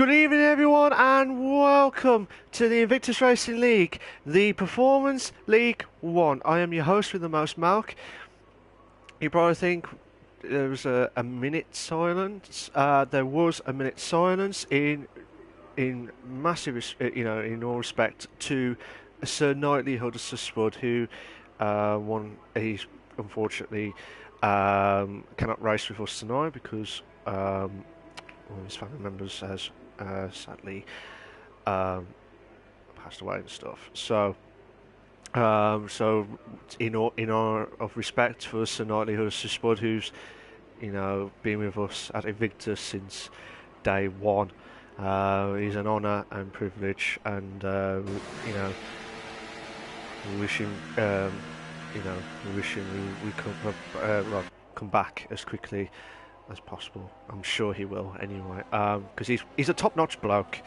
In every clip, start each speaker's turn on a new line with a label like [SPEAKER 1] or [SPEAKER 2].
[SPEAKER 1] Good evening, everyone, and welcome to the Invictus Racing League, the Performance League 1. I am your host with the most, Malk. You probably think there was a minute silence. There was a minute silence in massive, in all respect to Sir Knightley Huddersfield, who he's unfortunately cannot race with us tonight because one of his family members has sadly passed away and stuff. So in honor of respect for Sir Knightley Huddersfield, who's been with us at Invictus since day one, is an honour and privilege, and we wish him we could come back as quickly as possible. I'm sure he will anyway, because he's a top-notch bloke,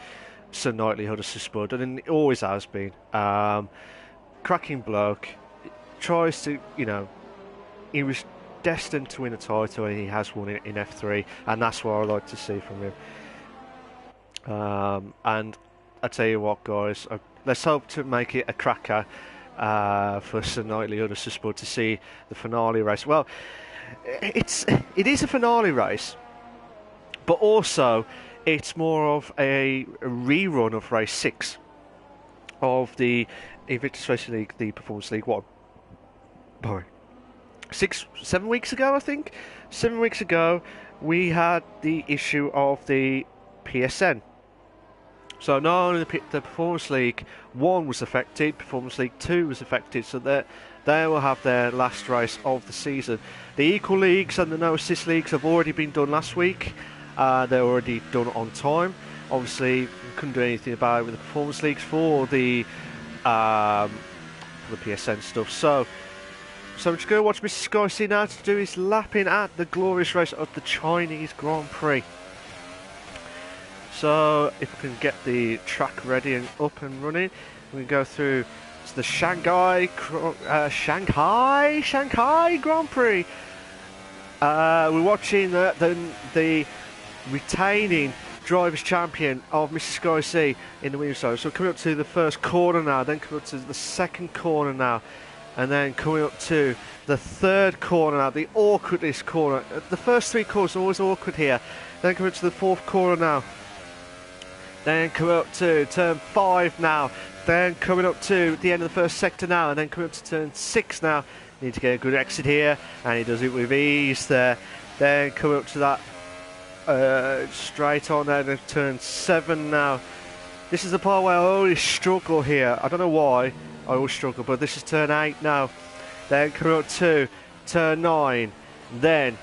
[SPEAKER 1] Sir Knightley Huddersfield, and he always has been. Cracking bloke, tries to, he was destined to win a title, and he has won it in F3, and that's what I like to see from him. And I tell you what, guys, let's hope to make it a cracker for Sir Knightley Huddersfield to see the finale race. Well, it is a finale race, but also it's more of a rerun of race 6 of the Invictus Racing League, the Performance League 1. 7 weeks ago, I think. 7 weeks ago, we had the issue of the PSN. So not only the Performance League 1 was affected, Performance League 2 was affected, so they will have their last race of the season. The Equal Leagues and the No Assist Leagues have already been done last week. They're already done on time. Obviously, we couldn't do anything about it with the Performance Leagues for the PSN stuff. So I'm just going to watch Mr. Sky see now to do his lapping at the glorious race of the Chinese Grand Prix. So if we can get the track ready and up and running, we can go through the Shanghai Grand Prix. We're watching the retaining Drivers' Champion of Mrs. Sky C in the Williams zone. So coming up to the first corner now, then coming up to the second corner now, and then coming up to the third corner now, the awkwardest corner. The first 3 corners are always awkward here. Then coming up to the fourth corner now. Then coming up to turn 5 now. Then coming up to the end of the first sector now, and then coming up to turn 6 now. Need to get a good exit here, and he does it with ease there. Then coming up to that straight on there, then turn 7 now. This is the part where I always struggle here. I don't know why I always struggle, but this is turn 8 now. Then coming up to turn 9. Then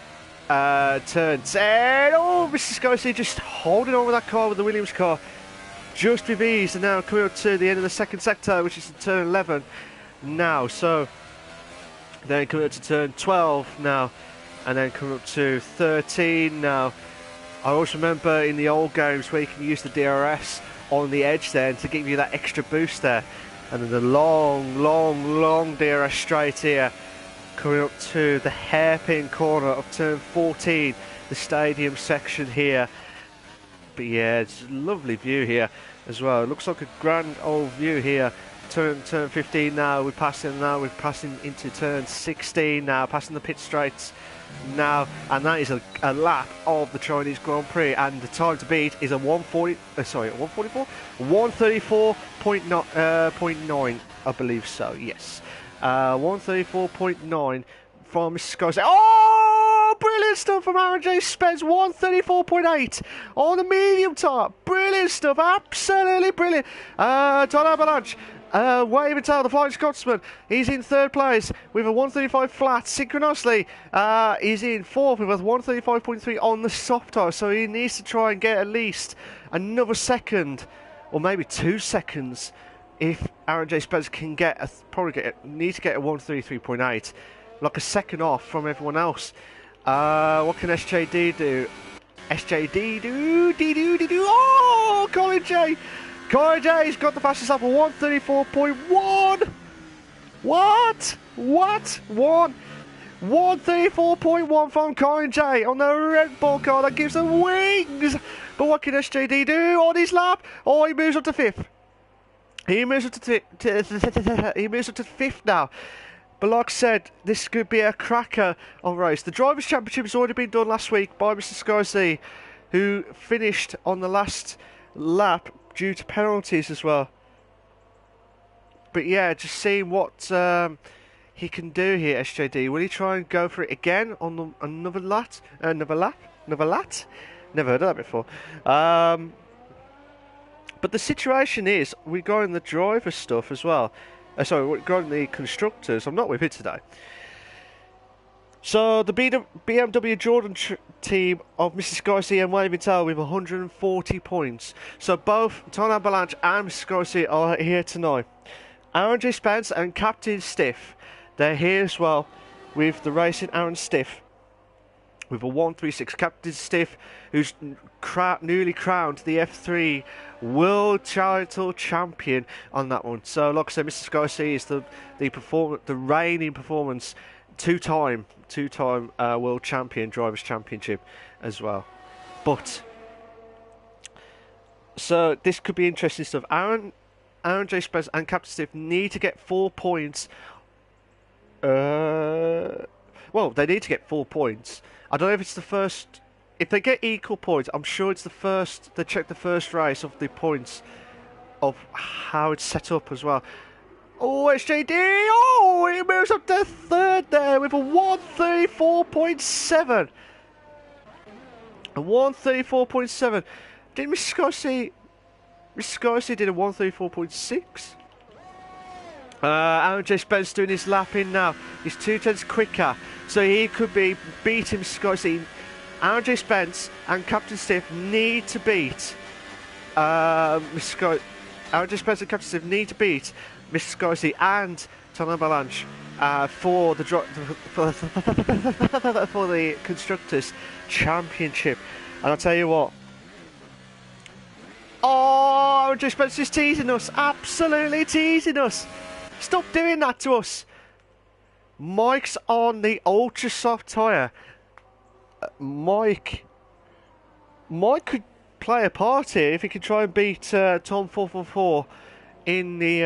[SPEAKER 1] turn 10. Oh, Mr. Scorsese just holding on with that car, with the Williams car, just with ease. And now coming up to the end of the second sector, which is turn 11 now. So then coming up to turn 12 now, and then coming up to 13 now. I always remember in the old games where you can use the DRS on the edge there to give you that extra boost there. And then the long DRS straight here, coming up to the hairpin corner of turn 14, the stadium section here. But yeah, it's a lovely view here as well. It looks like a grand old view here. Turn 15 now, we're passing into turn 16 now, passing the pit straights now, and that is a lap of the Chinese Grand Prix, and the time to beat is a 134.9, I believe so, yes. 134.9 from Mr. Sky. Oh, brilliant stuff from Aaron J. Spence. 134.8 on the medium top. Brilliant stuff, absolutely brilliant. Don Avalanche, waving tail, the Flying Scotsman. He's in third place with a 135 flat. Synchronously, he's in fourth with a 135.3 on the soft tire. So he needs to try and get at least another second, or maybe 2 seconds, if Aaron J. Spence can needs to get a 133.8, like a second off from everyone else. What can SJD do? SJD do. Oh, Colin J. Colin J's got the fastest lap of 134.1. What? 134.1 from Colin J on the Red Bull car. That gives them wings. But what can SJD do on his lap? Oh, he moves up to 5th. He moves up to 5th now. But like I said, this could be a cracker of a race. The Drivers' Championship has already been done last week by Mr. Sky C, who finished on the last lap due to penalties as well. But yeah, just seeing what he can do here, SJD. Will he try and go for it again on another lap? Never heard of that before. But the situation is, we're going the driver stuff as well. Sorry, we're going the constructors. I'm not with it today. So the BMW Jordan team of Mrs. Scorsese and Wayne Vitale with 140 points. So both Tom Avalanche and Mrs. Scorsese are here tonight. Aaron J. Spence and Captain Stiff, they're here as well with the Racing Aaron Stiff with a 136. Captain Stiff, who's newly crowned the F3 World Title Champion on that one. So, like I said, Mr. Scorsese is the reigning performance two-time World Champion Drivers' Championship as well. But so this could be interesting stuff. Aaron J. Spence and Captain Stiff need to get 4 points. Well, they need to get 4 points. I don't know if it's the first. If they get equal points, I'm sure it's the first. They check the first race of the points of how it's set up as well. Oh, SJD! Oh, he moves up to 3rd there with a 134.7. A 134.7. Did Mr. Scorsese? Mr. Scorsese did a 134.6. Aaron J. Spence doing his lap in now. He's 2/10 quicker, so he could be beating Mr. Scorsese. Aaron J. Spence and Captain Stiff need to beat Aaron J. Spence and Captain Stiff need to beat Mr. Scorsese and Tom Avalanche for the Constructors' Championship. And I'll tell you what. Oh, Aaron J. Spence is teasing us. Absolutely teasing us. Stop doing that to us. Mike's on the ultra soft tyre. Mike could play a part here if he could try and beat Tom 444 in the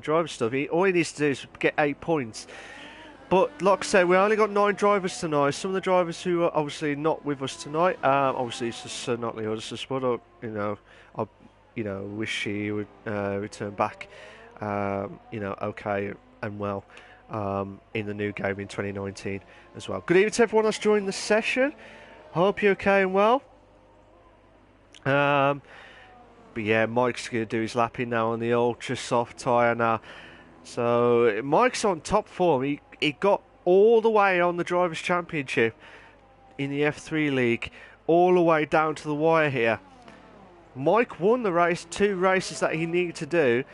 [SPEAKER 1] driver stuff. All he needs to do is get 8 points. But like I said, we only got 9 drivers tonight. Some of the drivers who are obviously not with us tonight. Obviously, it's just not the others. Just what I wish he would return back. Okay and well. In the new game in 2019 as well. Good evening to everyone that's joined the session. Hope you're okay and well. But yeah, Mike's going to do his lapping now on the ultra soft tyre now. So Mike's on top form. He got all the way on the Drivers' Championship in the F3 League, all the way down to the wire here. Mike won the race, 2 races that he needed to do.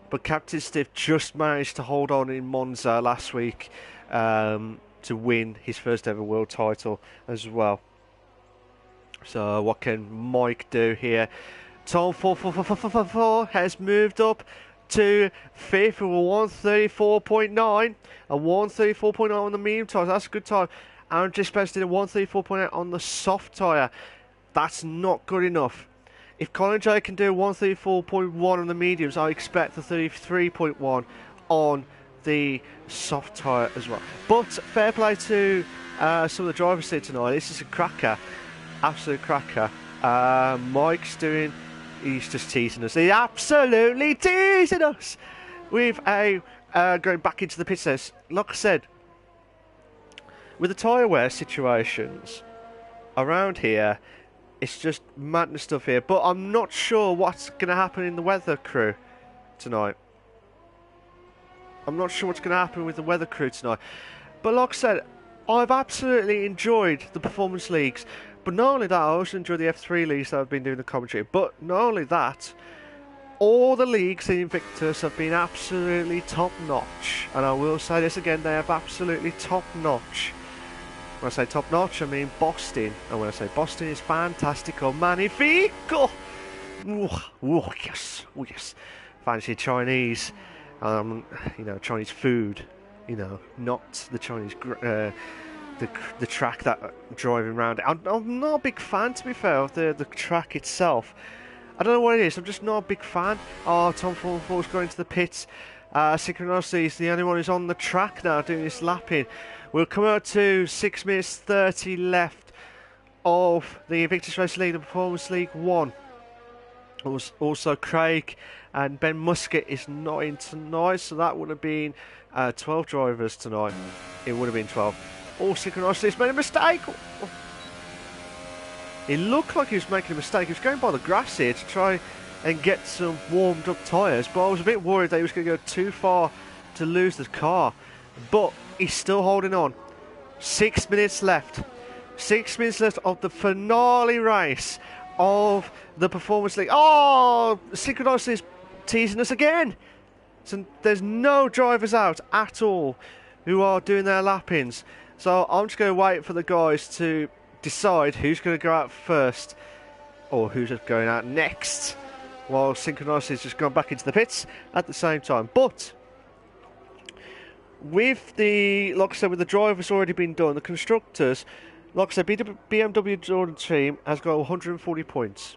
[SPEAKER 1] But Captain Stiff just managed to hold on in Monza last week to win his first ever world title as well. So what can Mike do here? Tom 444 has moved up to 5th with a 134.9. A 134.9 on the medium tyre. That's a good time. Aaron J. Spence did a 134.8 on the soft tyre. That's not good enough. If Colin J can do 134.1 on the mediums, I expect the 33.1 on the soft tyre as well. But fair play to some of the drivers here tonight. This is a cracker. Absolute cracker. Mike's doing... He's just teasing us. He's absolutely teasing us with a... going back into the pit test. Like I said, with the tyre wear situations around here... It's just madness stuff here, but I'm not sure what's going to happen in the weather crew tonight. I'm not sure what's going to happen with the weather crew tonight. But like I said, I've absolutely enjoyed the performance leagues. But not only that, I also enjoy the F3 leagues that I've been doing the commentary. But not only that, all the leagues in Invictus have been absolutely top-notch. And I will say this again, they have absolutely top-notch. When I say top-notch, I mean Boston. And when I say Boston, it's fantastico, magnifico. Oh, yes. Oh, yes. Fancy Chinese, the track that driving around it. I'm not a big fan, to be fair, of the track itself. I don't know what it is. I'm just not a big fan. Oh, Tom 444's going to the pits. Synchronicity is the only one who's on the track now doing this lapping. We'll come out to 6 minutes 30 left of the Invictus Race League, the Performance League 1. Also, Craig and Ben Muscat is not in tonight, so that would have been 12 drivers tonight. It would have been 12. Oh, Synchronicity's made a mistake. It looked like he was making a mistake. He was going by the grass here to try and get some warmed up tyres, but I was a bit worried that he was going to go too far to lose the car. But he's still holding on. 6 minutes left. 6 minutes left of the finale race of the Performance League. Oh, Synchronicity is teasing us again. So there's no drivers out at all who are doing their lappings. So I'm just going to wait for the guys to decide who's going to go out first or who's going out next, while Synchronicity's just gone back into the pits at the same time. But with the, like I said, with the drivers already been done, the constructors, like I said, BMW Jordan team has got 140 points.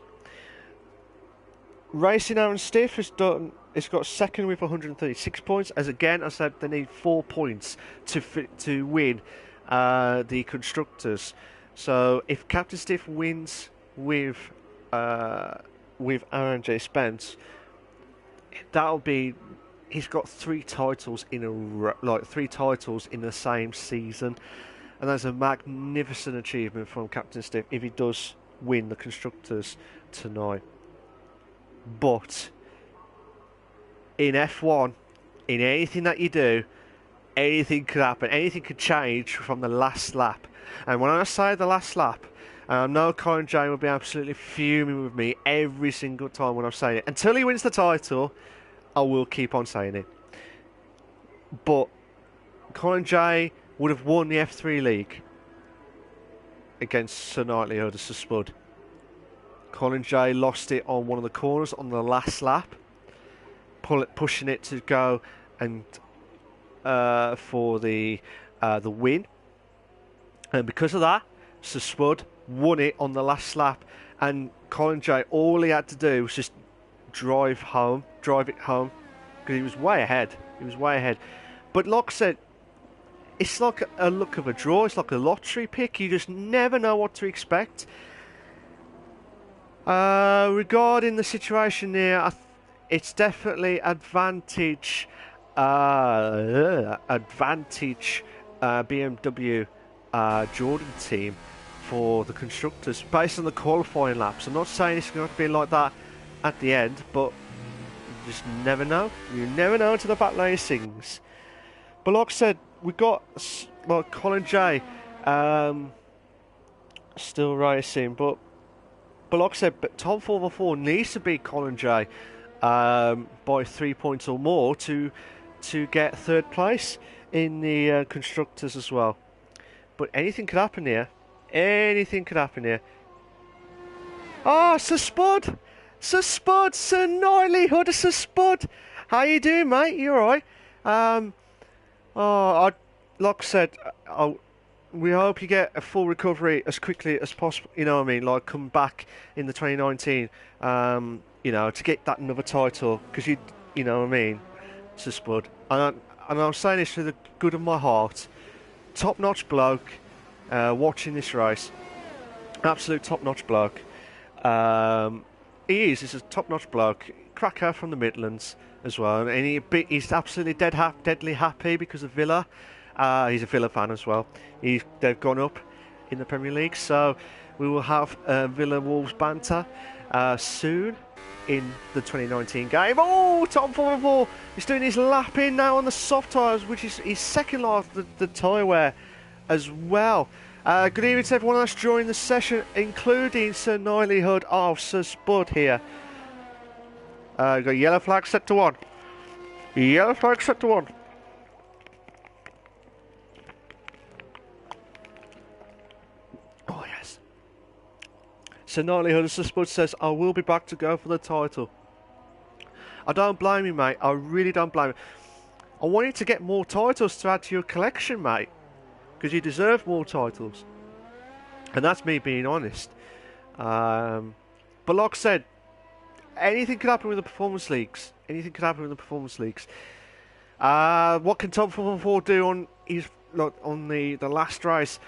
[SPEAKER 1] Racing Aaron Stiff has done. It's got second with 136 points. As again, I said, they need 4 points to win the constructors. So if Captain Stiff wins with Aaron J. Spence, that'll be, he's got 3 titles in a like 3 titles in the same season, and that's a magnificent achievement from Captain Stiff if he does win the constructors tonight. But in F1, in anything that you do, anything could happen. Anything could change from the last lap. And when I say the last lap, I know Colin J will be absolutely fuming with me every single time when I'm saying it. Until he wins the title, I will keep on saying it. But Colin J would have won the F3 League against Sir Knightley Hood as Spud. Colin J lost it on one of the corners on the last lap, pushing it to go and for the win. And because of that, Sir Spud won it on the last lap, and Colin J, all he had to do was just drive it home, because he was way ahead. But like I said, it's like a luck of a draw. It's like a lottery pick. You just never know what to expect. Regarding the situation here, it's definitely advantage BMW Jordan team for the constructors based on the qualifying laps. I'm not saying it's going to be like that at the end, but you just never know. You never know until the back lane sings. But like I said, we got Colin J still racing, but like I said, Tom 444 needs to beat Colin J by 3 points or more to get third place in the constructors as well. But anything could happen here. Anything could happen here. Oh, Sir Spud! Sir Spud! Sir Knightley Hood, Sir Spud! How you doing, mate? You alright? Like I said, we hope you get a full recovery as quickly as possible. You know what I mean? Like, come back in the 2019, you know, to get that another title. Because you know what I mean? Sir Spud. And I'm saying this to the good of my heart. Top-notch bloke, watching this race. Absolute top-notch bloke. He's a top-notch bloke. Cracker from the Midlands as well. And he's absolutely deadly happy because of Villa. He's a Villa fan as well. They've gone up in the Premier League. So we will have Villa Wolves banter soon in the 2019 game. Oh, Tom 444 he's doing his lapping now on the soft tyres, which is his second lap of the tyre wear as well. Good evening to everyone that's joined the session, including Sir Knightley Hood of Sir Spud here. Got yellow flag set to 1. Yellow flag set to 1. Oh, yes. Sir Knightley Hood of Sir Spud says, I will be back to go for the title. I don't blame you, mate. I really don't blame you. I want you to get more titles to add to your collection, mate. because you deserve more titles. And that's me being honest. But like I said, anything could happen with the performance leagues. Anything could happen with the performance leagues. What can Tom 444 do on his on the last race?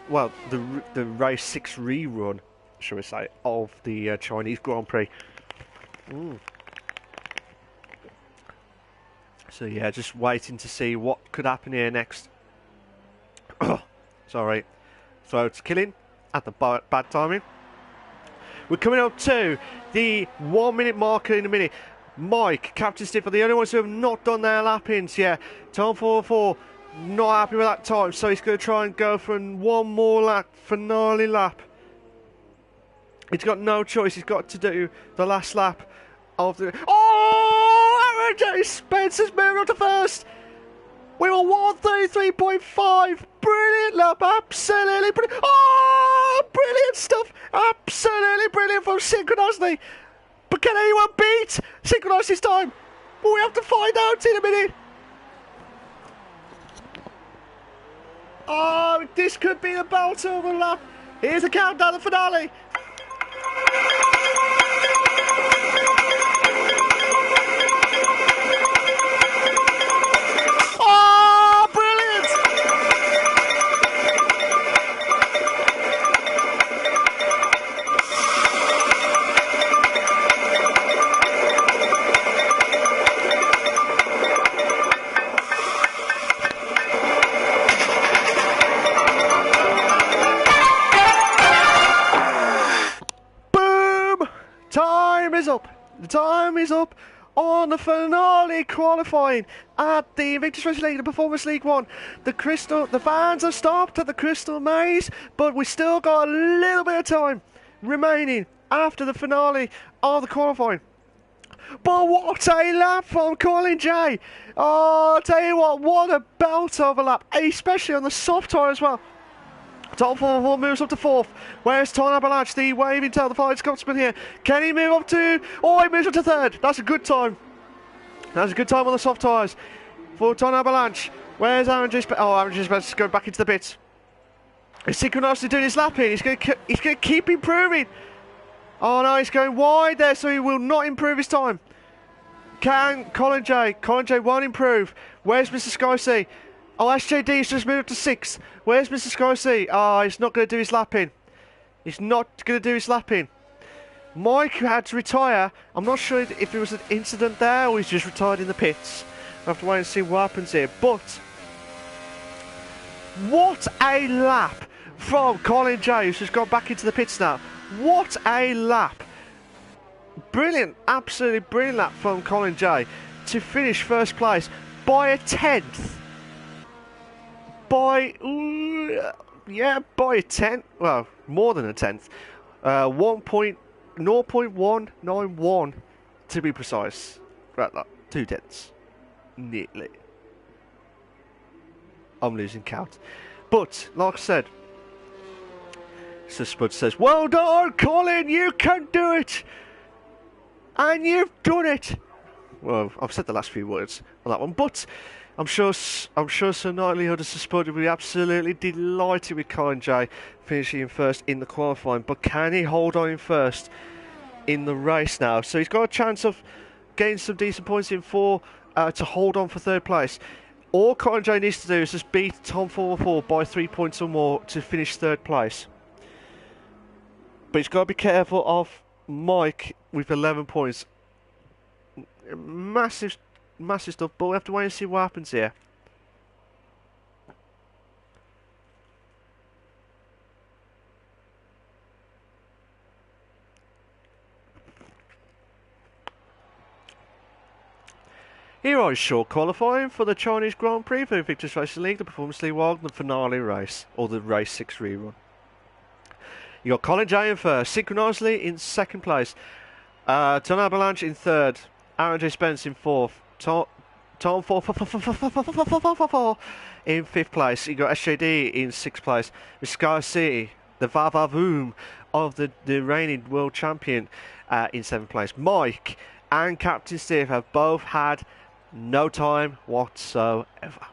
[SPEAKER 1] Well, the race 6 rerun, shall we say, of the Chinese Grand Prix. So yeah, just waiting to see what could happen here next. Sorry, throat's killing at the bad timing. We're coming up to the 1 minute marker in a minute. Mike, Captain Stiff are the only ones who have not done their lap-ins. Yeah, Tom 444 not happy with that time, so he's going to try and go for one more lap, finale lap. He's got no choice. He's got to do the last lap of the... Oh! Aaron J. Spencer's moving on to first. We were 133.5. Brilliant lap. Absolutely brilliant. Oh! Brilliant stuff. Absolutely brilliant from Synchronicity. But can anyone beat Synchronicity's time? Well, we have to find out in a minute. Oh, this could be the belt of the lap. Here's the countdown, the finale. Oh, brilliant! Time is up. The time is up on the finale qualifying at the Invictus Racing League, the Performance League 1. The fans have stopped at the Crystal Maze, but we still got a little bit of time remaining after the finale of the qualifying. But what a lap from Colin J. Oh, I'll tell you what a belt of a lap, especially on the soft tyre as well. Tom 444 moves up to 4th. Where's Ton Avalanche, the waving tail, the flying Scotsman here? Can he move up to... Oh, he moves up to 3rd. That's a good time. That's a good time on the soft tyres for Ton Avalanche. Where's Aaron J. Spencer? Oh, Aaron J. Spencer's going back into the pits. Is Synchronicity doing his lap in? He's going to keep improving. Oh, no, he's going wide there, so he will not improve his time. Can Colin J. Colin J. won't improve. Where's Mr. Sky C? Oh, SJD's just moved up to 6th. Where's Mr. Sky C? Oh, he's not going to do his lap in. He's not going to do his lap in. Mike had to retire. I'm not sure if it was an incident there or he's just retired in the pits. We'll have to wait and see what happens here. But what a lap from Colin J, who's just gone back into the pits now. What a lap. Brilliant, absolutely brilliant lap from Colin J to finish first place by a 10th. By a tenth. Well, more than a 10th. 0.191 to be precise. Right, that 2/10. Neatly. I'm losing count. But like I said, so Spud says, "Well done, Colin. You can do it, and you've done it." Well, I've said the last few words on that one, but I'm sure Sir Knightley Huddersfield Spud will be absolutely delighted with Colin J finishing in first in the qualifying. But can he hold on in first in the race now? So he's got a chance of getting some decent points in to hold on for 3rd place. All Colin J needs to do is just beat Tom 444 by 3 points or more to finish 3rd place. But he's got to be careful of Mike with 11 points. Massive stuff, but we have to wait and see what happens here. Here is short qualifying for the Chinese Grand Prix for the Invictus Racing League, the Performance League 1, the finale race, or the race 6 rerun. You got Colin J in first, Synchronicity in 2nd place, Ton Avalanche in 3rd, Aaron J. Spence in 4th, Tom 4 in 5th place. You got SJD in 6th place. Sky City, the Vavavoom of the reigning world champion, in 7th place. Mike and Captain Steve have both had no time whatsoever.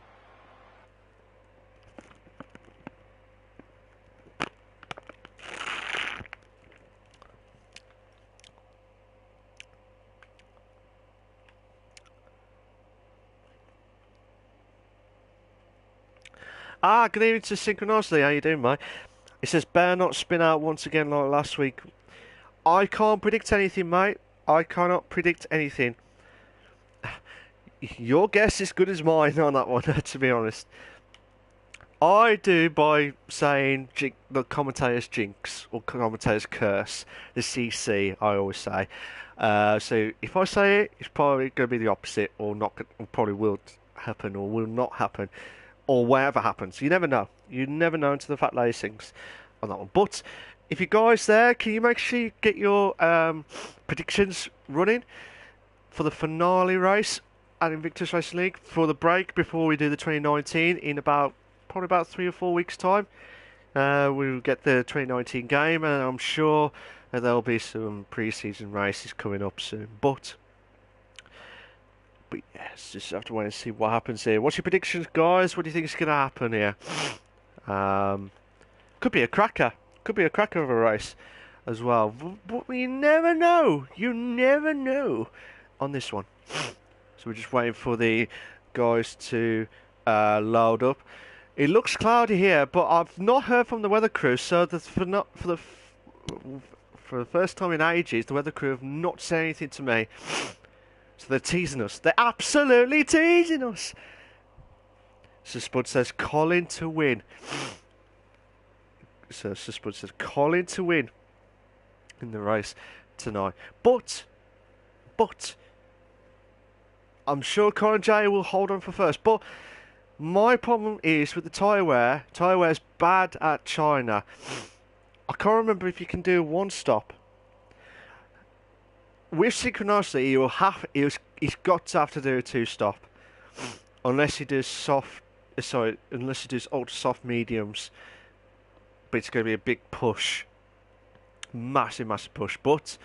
[SPEAKER 1] Good evening to Synchronously. How you doing, mate? It says, better not spin out once again like last week. I can't predict anything, mate. I cannot predict anything. Your guess is good as mine on that one, to be honest. I do by saying the commentator's jinx, or commentator's curse, the CC, I always say. So if I say it, it's probably going to be the opposite, or not, or probably will happen, or will not happen, or whatever happens. You never know. You never know until the fat lady sings on that one. But if you guys there, can you make sure you get your predictions running for the finale race at Invictus Racing League for the break before we do the 2019 in probably about 3 or 4 weeks' time. We'll get the 2019 game, and I'm sure there'll be some pre-season races coming up soon. But yes, just have to wait and see what happens here. What's your predictions, guys? What do you think is going to happen here? Could be a cracker. Could be a cracker of a race as well. But you never know. You never know on this one. So we're just waiting for the guys to load up. It looks cloudy here, but I've not heard from the weather crew. So for the first time in ages, the weather crew have not said anything to me. So they're teasing us. They're absolutely teasing us. So Spud says Colin to win. So Spud says Colin to win in the race tonight. But I'm sure Colin J will hold on for first. But my problem is with the tyre wear. Tyre wear is bad at China. I can't remember if you can do one stop. With Synchronicity, he's got to have to do a 2-stop, unless he does unless he does ultra soft mediums. But it's going to be a big push, massive push. But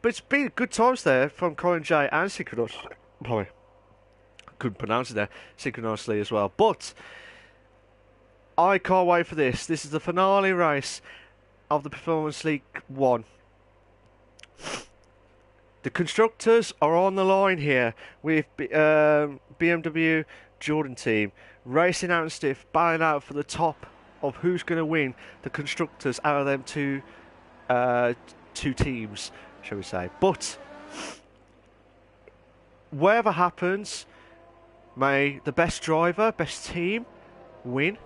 [SPEAKER 1] it's been good times there from Colin J and Synchronicity. Probably couldn't pronounce it there, Synchronicity as well. But I can't wait for this. This is the finale race of the Performance League 1. The constructors are on the line here with BMW Jordan team racing out and stiff, battling out for the top of who's going to win the constructors out of them two teams, shall we say. But whatever happens, may the best driver, best team win.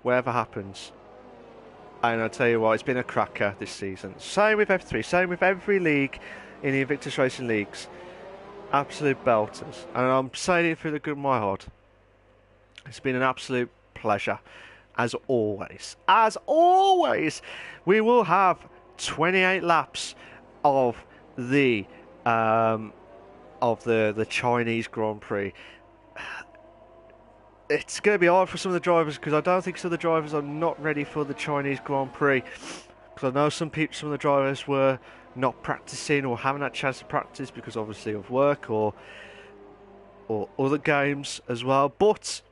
[SPEAKER 1] Whatever happens. And I'll tell you what, it's been a cracker this season. Same with F3, same with every league in the Invictus Racing Leagues. Absolute belters. And I'm saying it through the good of my heart. It's been an absolute pleasure. As always. As always, we will have 28 laps of the Chinese Grand Prix. It's going to be hard for some of the drivers because I don't think some of the drivers are not ready for the Chinese Grand Prix. Because I know some of the drivers were not practicing or haven't had a chance to practice because obviously of work or other games as well. But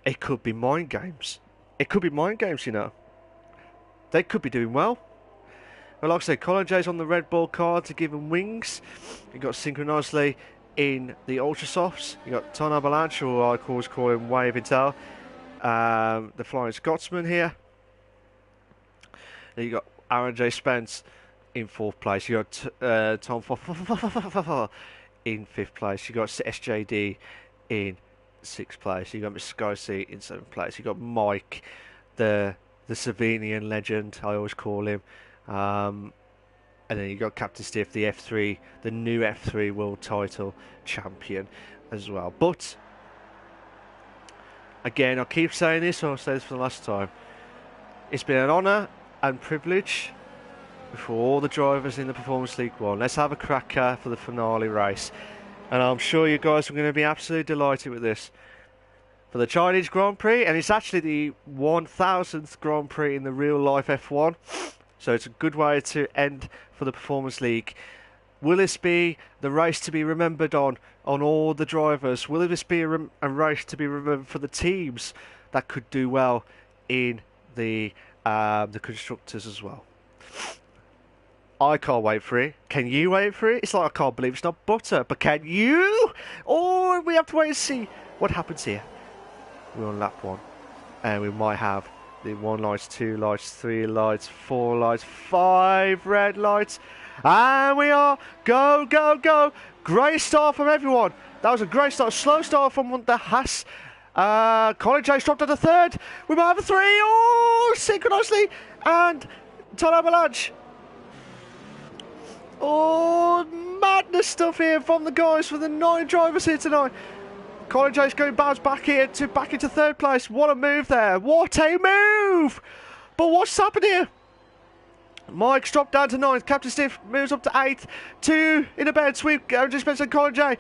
[SPEAKER 1] it could be mind games. It could be mind games, you know. They could be doing well. But like I said, Colin J's on the Red Bull card to give him wings. You got Synchronously in the Ultra Softs. You got Ton Avalanche, or I always call him Wave Intel. The Flying Scotsman here. Then you got Aaron J. Spence in 4th place. You got Tom in 5th place. You got SJD in 6th place. You got Mr. Sky C in 7th place. You got Mike, the Slovenian legend, I always call him. And then you got Captain Stiff, the F3, the new F3 world title champion as well. But again, I'll keep saying this, I'll say this for the last time. It's been an honour and privilege for all the drivers in the Performance League 1. Let's have a cracker for the finale race. And I'm sure you guys are going to be absolutely delighted with this. For the Chinese Grand Prix, and it's actually the 1000th Grand Prix in the real life F1. So it's a good way to end for the Performance League. Will this be the race to be remembered on all the drivers? Will this be a race to be remembered for the teams that could do well in the constructors as well? I can't wait for it. Can you wait for it? It's like I can't believe it's not butter, but can you? Or we have to wait and see What happens here? We're on lap 1. And we might have the 1 lights, 2 lights, 3 lights, 4 lights, 5 red lights. And we are go, go, go. Great start from everyone. That was a great start. Slow start from the Haas. Colin J dropped at the 3rd. We might have a 3. Oh, synchronously. And Ton Avalanche. Oh, madness stuff here from the guys, for the 9 drivers here tonight. Colin J's going bounce back here back into 3rd place. What a move there. What a move. But what's happened here? Mike's dropped down to 9th. Captain Stiff moves up to 8th. 2 in a bed sweep. Aaron Spencer and Colin J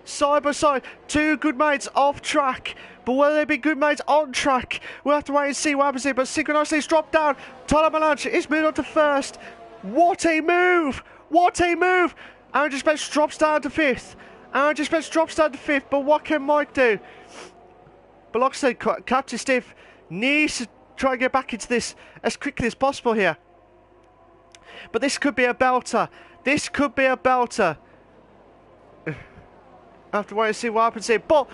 [SPEAKER 1] side by side. 2 good mates off track. But will they be good mates on track? We'll have to wait and see what happens here. But synchronously's dropped down. Tyler Melange is moved up to 1st. What a move. What a move. Aaron Spencer drops down to 5th. Aaron Spencer drops down to 5th. But what can Mike do? But like I said, Captain Stiff needs to try and get back into this as quickly as possible here. But this could be a belter. This could be a belter. I have to wait and see what happens here. But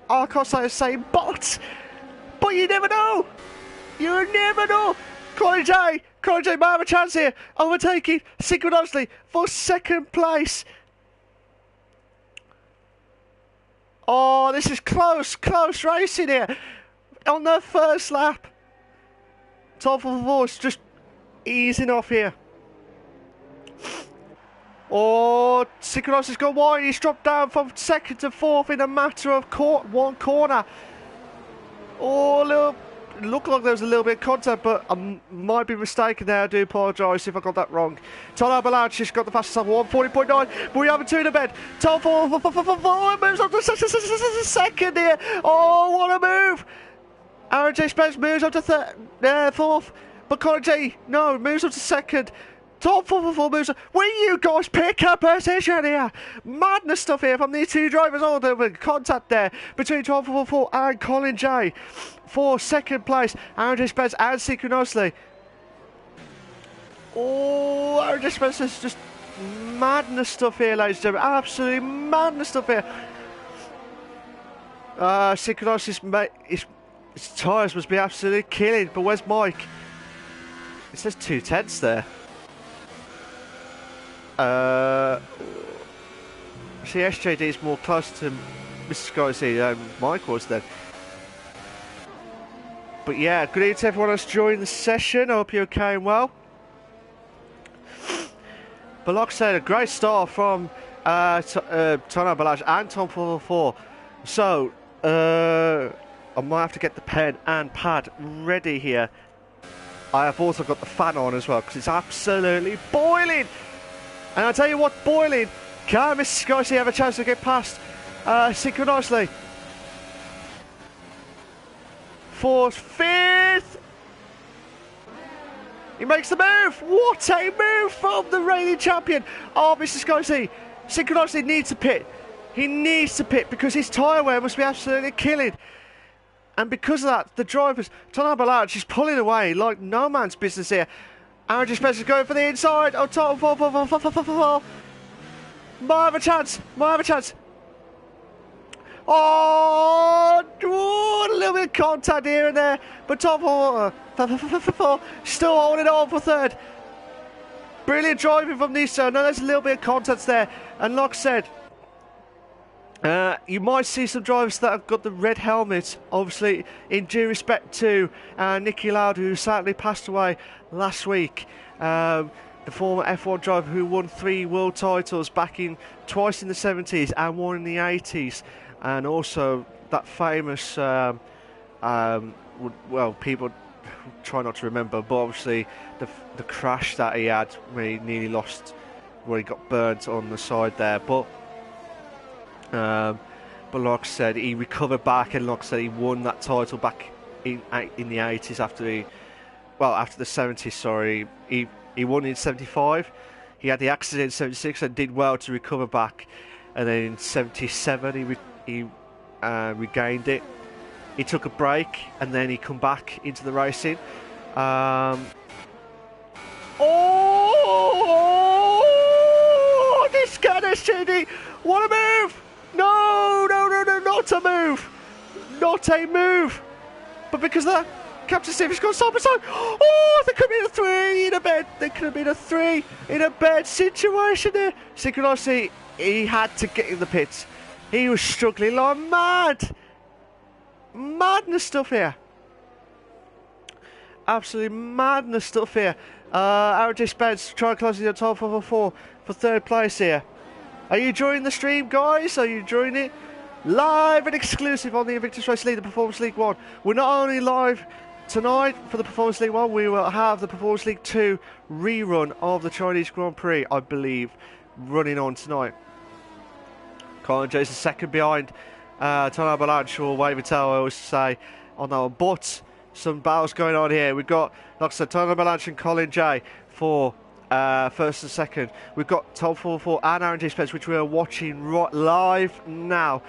[SPEAKER 1] I can't say the same. But you never know. You never know. Colin J might have a chance here. Overtaking synchronously for 2nd place. Oh, this is close racing here on the 1st lap. Top of the voice just easing off here. Oh, Synchronos has gone wide. He's dropped down from 2nd to 4th in a matter of 1 corner. Oh, looked like there was a little bit of contact, but I might be mistaken there. I do apologise if I got that wrong. Tyler Avalanche has got the fastest lap, 140.9, but we have a 2 in a bed. Top 4 moves up to 2nd here. Oh, what a move. Aaron J. Spence moves up to 4th. But Colin J, no, moves up to 2nd. Top 4 moves up. Will you guys pick up position here? Madness stuff here from these 2 drivers. Oh, there was contact there between 12.44 and Colin J for 2nd place. Aaron J. Spence and synchronously. Oh, Aaron J. Spence is just madness stuff here, ladies and gentlemen. Absolutely madness stuff here. Synchronously, his tyres must be absolutely killing. But where's Mike? It says 2/10 there. See, SJD is more close to Mr. Scorsese than Mike was then. But yeah, good evening to everyone else joining the session. I hope you're okay and well. But like I said, a great start from Tony Balaj and Tom 444. So, I might have to get the pen and pad ready here. I have also got the fan on as well because it's absolutely boiling. And I'll tell you what, boiling. Can Mr. Scorsese have a chance to get past synchronously? 4th, 5th. He makes the move. What a move from the reigning champion. Oh, Mr. Scorsese. Synchronously needs to pit. He needs to pit because his tyre wear must be absolutely killing. And because of that, the drivers, Tony Balaj is pulling away like no man's business here. Aaron Spencer's going for the inside. Oh, top 4. Might have a chance. Oh, a little bit of contact here and there. But top 4 still holding on for 3rd. Brilliant driving from these two. I know there's a little bit of contact there. And like I said, you might see some drivers that have got the red helmets, obviously in due respect to Nicky Lauda, who sadly passed away last week. The former F1 driver who won 3 world titles twice in the 70s and 1 in the 80s. And also that famous, well, people try not to remember, but obviously the crash that he had where he nearly lost, where he got burnt on the side there. But like I said, he recovered back, and like I said, he won that title back in the 80s after the 70s. Sorry, he won in 75. He had the accident in 76 and did well to recover back, and then in 77 he regained it. He took a break and then he come back into the racing. Oh, this guy, SJD, what a move! No, not Not a move. Not a move. But because of that, Captain Steve has gone side by side. Oh, there could have been a 3 in a bed. There could have been a 3 in a bed situation there. Synchronicity, he had to get in the pits. He was struggling like mad. Madness stuff here. Absolutely madness stuff here. Aaron J. Spence trying closing the top 4 for third place here. Are you enjoying the stream, guys? Are you enjoying it? Live and exclusive on the Invictus Race League, the Performance League 1. We're not only live tonight for the Performance League 1, we will have the Performance League 2 rerun of the Chinese Grand Prix, I believe, running on tonight. Colin J's second behind Tony Avalanche, or Wave Tail, I always say on that one. But some battles going on here. We've got, like I said, Tony Avalanche and Colin J for first and second. We've got Tom 444 and Aaron J. Spence, which we are watching right live now.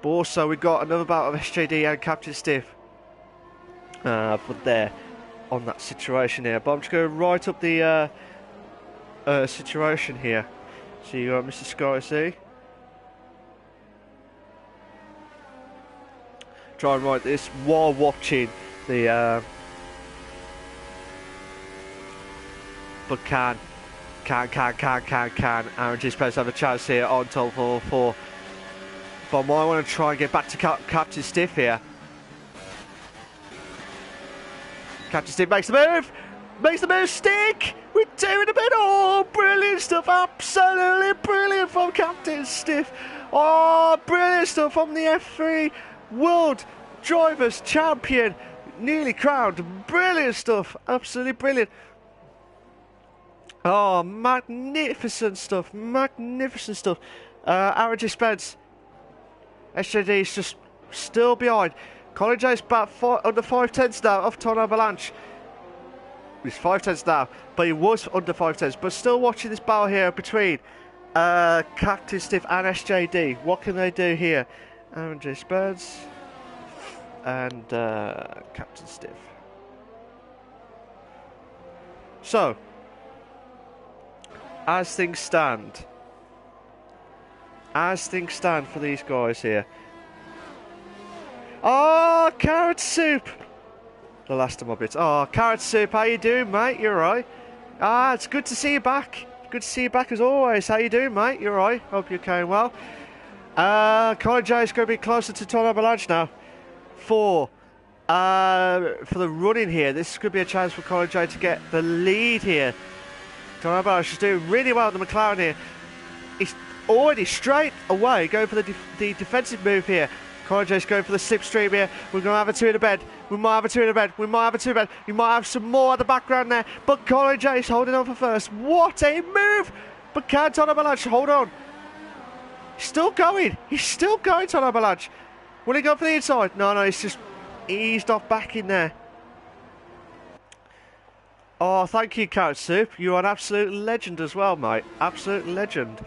[SPEAKER 1] But also we've got another battle of SJD and Captain Stiff for there on that situation here. But I'm just going right up the situation here. So you got Mr. Sky C. Try and write this while watching the but can Aaron G. Spence have a chance here on top 4. But I might want to try and get back to Captain Stiff here. Captain Stiff makes the move, stick! We're doing a bit, oh, brilliant stuff, absolutely brilliant from Captain Stiff. Oh, brilliant stuff from the F3 World Drivers Champion, nearly crowned, brilliant stuff, absolutely brilliant. Oh, magnificent stuff, magnificent stuff. Aaron G. Spence, SJD is just still behind. Colin J's about under 5/10 now off Tony Avalanche. He's 5/10 now, but he was under 5/10. But still watching this battle here between Captain Stiff and SJD. What can they do here? Aaron J. Spence and Captain Stiff. So, as things stand for these guys here. Oh, Carrot Soup! The last of my bits. Oh, Carrot Soup, how you doing, mate? You alright? Ah, it's good to see you back. Good to see you back as always. How you doing, mate? You alright? Hope you're going well. Colin J is going to be closer to Tony Avalanche now for the running here. This could be a chance for Colin J to get the lead here. Tony Avalanche is doing really well at the McLaren here. He's already straight away going for the defensive move here. Colin J's going for the slipstream here. We're going to have a 2 in the bed. We might have a 2 in the bed. We might have a 2 in the bed. We might have some more at the background there. But Colin J's holding on for first. What a move! But can Tony Avalanche hold on? He's still going. He's still going, Tony Avalanche. Will he go for the inside? No, he's just eased off back in there. Oh, thank you, Carrot Soup. You're an absolute legend as well, mate. Absolute legend.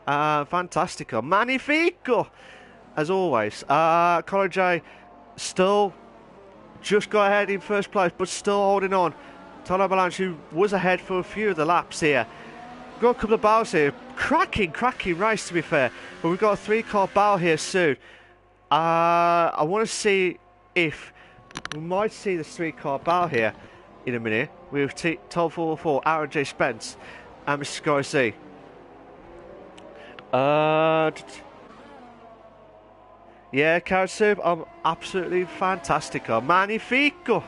[SPEAKER 1] Fantastico. Magnifico. As always. Colin J still just got ahead in first place, but still holding on. Tony Avalanche, who was ahead for a few of the laps here. Got a couple of battles here. Cracking race, to be fair. But we've got a 3-car battle here soon. I want to see if we might see this 3-car battle here in a minute with Tom 444, Aaron J. Spence, and Mr. Sky C. Yeah, Carrot Soup, I'm absolutely fantastic. Magnifico,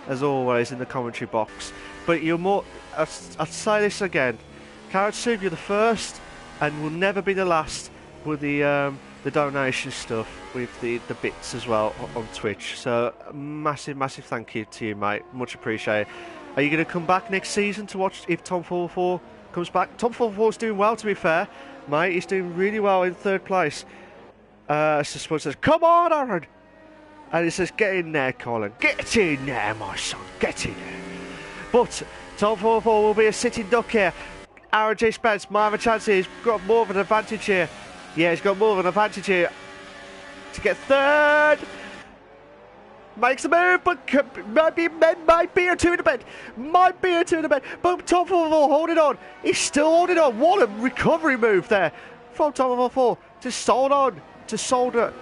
[SPEAKER 1] as always, in the commentary box. But you're more, I'll say this again, Carrot Soup, you're the first and will never be the last with the donation stuff, with the bits as well on Twitch. So massive thank you to you, mate. Much appreciated. Are you going to come back next season to watch if Tom 444 comes back? Tom 444 is doing well, to be fair, mate. He's doing really well in third place. Suppose says, come on, Aaron! And he says, get in there, Colin. Get in there, my son. Get in there. But Tom 444 will be a sitting duck here. Aaron J. Spence might have a chance here. He's got more of an advantage here. Yeah, he's got more of an advantage here to get third. Makes a move, but might be a 2 in the bed. Might be a 2 in the bed. But Tom 444 holding on. He's still holding on. What a recovery move there from Tom 444. Just hold on. to soldier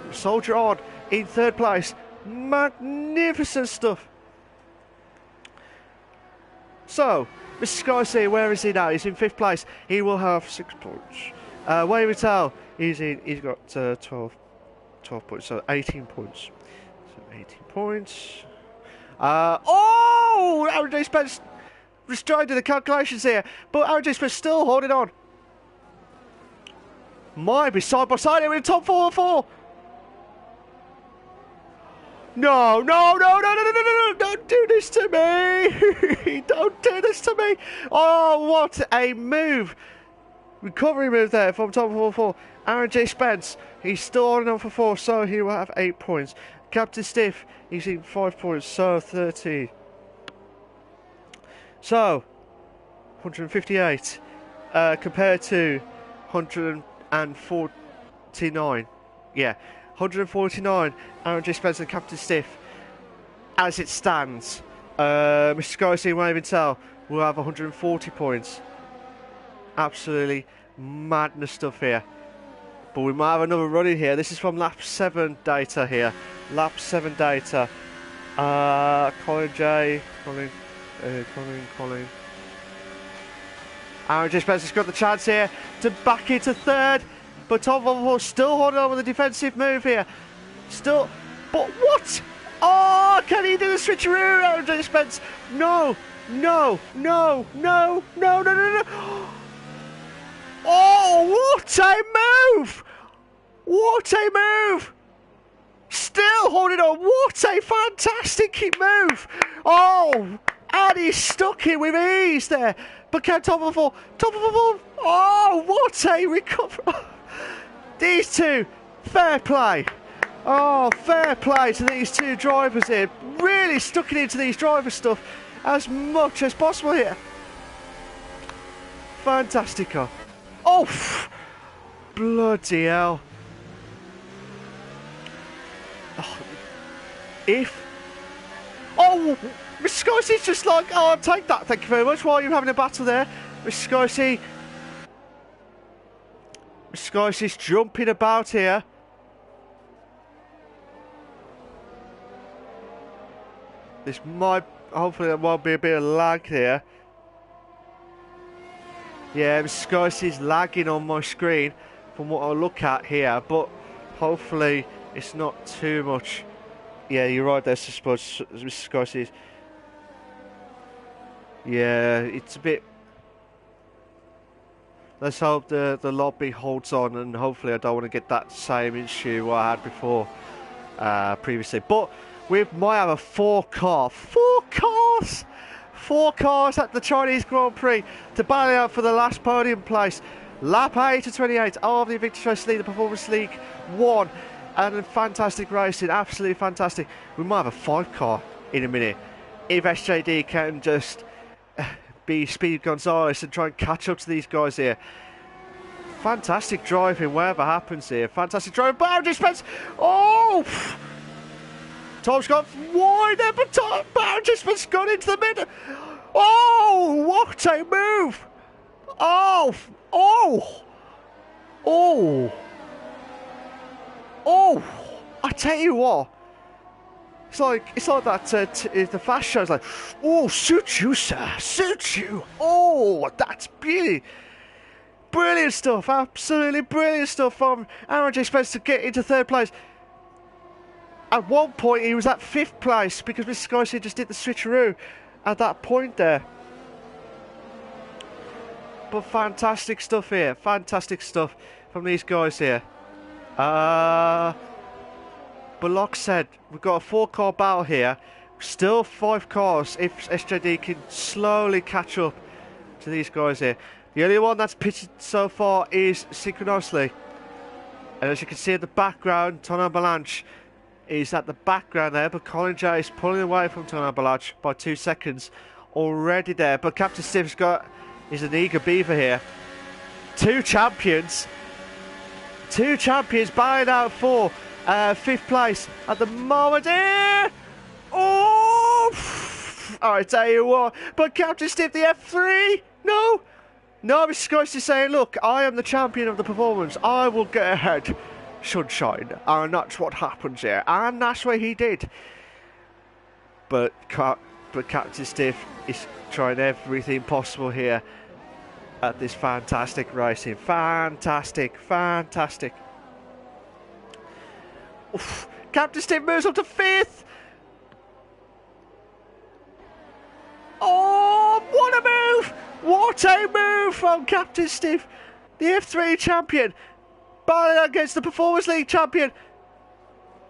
[SPEAKER 1] on in third place. Magnificent stuff. So, Mr. Sky C, where is he now? He's in 5th place. He will have 6 points. Wayne Mattel, he's got 12 points, so 18 points. So 18 points. Aaron J. Spence was trying to do the calculations here, but Aaron J. Spence still holding on. Might be side by side here in the top 4. No, don't do this to me. Don't do this to me. Oh, what a move. Recovery move there from top 4. Aaron J. Spence, he's still holding on for 4, so he will have 8 points. Captain Stiff, he's in 5 points, so 30. So, 158 compared to 149. Yeah, 149. Aaron J. Spence and Captain Stiff. As it stands, Mr. Sky C and Waving Tail will have 140 points. Absolutely madness stuff here. But we might have another run in here. This is from lap 7 data here. Lap 7 data. Colin. Aaron J. Spencer's got the chance here to back into 3rd. But Tom Von still holding on with a defensive move here. Still. But what? Oh, can he do the switcheroo, Aaron J. Spence? No. Oh, what a move! What a move! Still holding on. What a fantastic move! Oh, and he's stuck it with ease there. But can top of the fall. Oh, what a recovery! These two, fair play. Oh, fair play to these two drivers here. Really stuck it into these driver stuff as much as possible here. Fantastico. Oh, bloody hell. Oh, Mr. Scorsese just like, oh, I'll take that, thank you very much, while you're having a battle there. Mr. Scorsese. Mr. Scorsese's jumping about here. This might, hopefully there won't be a bit of lag here. Yeah, Mr. Scorsese's lagging on my screen from what I look at here, but hopefully it's not too much. Yeah, you're right there, Mr. Scorsese. Yeah, it's a bit. Let's hope the lobby holds on, and hopefully I don't want to get that same issue what I had before previously. But we might have a 4-car. 4 cars! 4 cars at the Chinese Grand Prix to battle out for the last podium place. Lap 8 to 28 of the Invictus Race League, the Performance League 1. And fantastic racing, absolutely fantastic. We might have a 5-car in a minute if SJD can just be Speed Gonzalez and try and catch up to these guys here. Fantastic driving, whatever happens here. Fantastic driving. Boundary Spence. Oh! Tom's got wide there, but Boundary Spence got into the middle. Oh! What a move! Oh! I tell you what. It's like that. The fast show's like, oh, suit you, sir, suit you. Oh, that's brilliant stuff, absolutely brilliant stuff from Aaron J. Spence to get into 3rd place. At one point, he was at 5th place because Mr. Scorsese just did the switcheroo at that point there. But fantastic stuff here, fantastic stuff from these guys here. But like I said, we've got a 4-car battle here. Still 5 cars if SJD can slowly catch up to these guys here. The only one that's pitted so far is Synchronously. And as you can see in the background, Tono Balanche is at the background there. But Colin J is pulling away from Tono Balanche by 2 seconds already there. But Captain Stiff's is an eager beaver here. 2 champions. 2 champions battling out for 5th place at the moment here. Oh! I tell you what. But Captain Stiff, the F3? No, Mr. Scorsese is saying, look, I am the champion of the performance. I will get ahead. sunshine. And that's what happens here. And that's what he did. But Captain Stiff is trying everything possible here at this fantastic racing. Fantastic. Oof. Captain Stiff moves up to 5th. Oh, what a move! What a move from Captain Stiff. The F3 champion battling against the Performance League champion.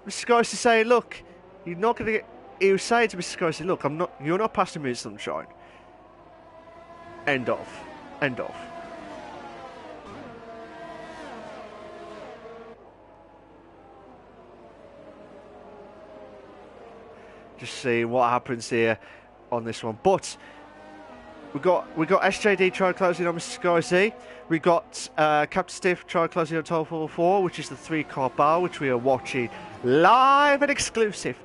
[SPEAKER 1] Mr. Scorsese is saying, look, you're not going to get... He was saying to Mr. Scorsese, look, you're not passing me sunshine. End of. Just seeing what happens here on this one. But we got SJD trying to close in on Mr. Scorsese. We got Captain Stiff trying to close in on 1244, which is the 3-car bar, which we are watching live and exclusive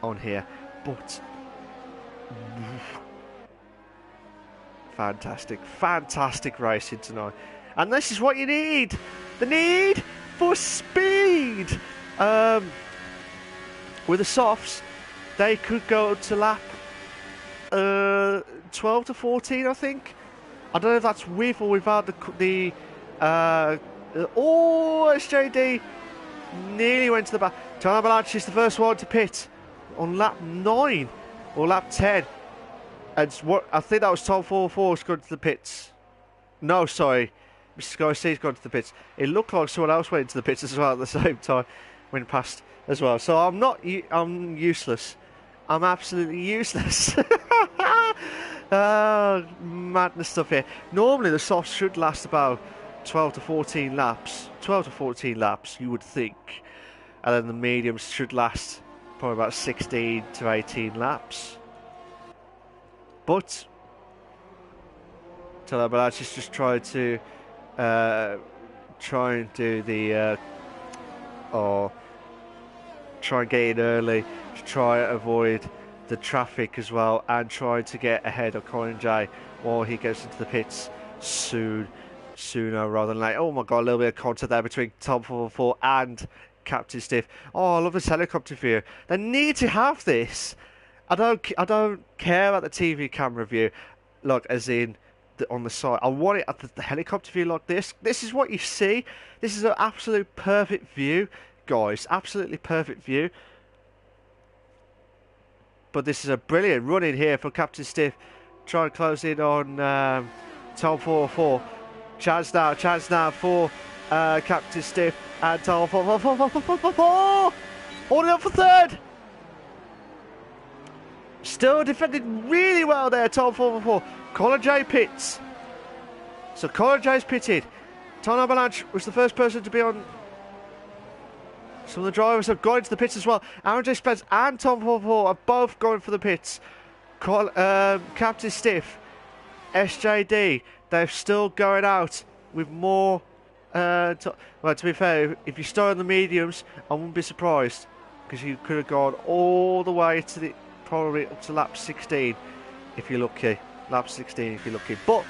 [SPEAKER 1] on here. But fantastic racing tonight, and this is what you need. The need for speed. With the softs, they could go to lap 12 to 14, I think. I don't know if that's with or without the SJD nearly went to the back. Tony Avalanche is the first one to pit on lap 9 or lap 10. And what I think that was Tom 44's gone to the pits. No, sorry, Mr. Scorsese's gone to the pits. It looked like someone else went into the pits as well at the same time, went past as well. So I'm useless. I'm absolutely useless. Madness stuff here. Normally the softs should last about 12 to 14 laps. 12 to 14 laps, you would think. And then the mediums should last probably about 16 to 18 laps. But Avalanche just tried to try and do the try and get in early to try and avoid the traffic as well, and try to get ahead of Colin J while he goes into the pits sooner rather than late. Oh my god, a little bit of contact there between Tom 444 and Captain Stiff. Oh, I love this helicopter view. They need to have this. I don't care about the TV camera view, like as in on the side. I want it at the helicopter view like this. This is what you see. This is an absolute perfect view, guys. Absolutely perfect view. But this is a brilliant run in here for Captain Stiff. Trying to close in on Tom 444. Chance now for Captain Stiff and Tom 444. Holding up for third. Still defended really well there, Tom 444. Colin J pits. So Colin J's pitted. Tom Avalanche was the first person to be on. Some of the drivers have gone into the pits as well. Aaron J. Spence and Tom 444 are both going for the pits. Captain Stiff, SJD, they're still going out with more. Well, to be fair, if you start on the mediums, I wouldn't be surprised, because you could have gone all the way to the probably up to lap 16 if you're lucky. Lap 16 if you're lucky. But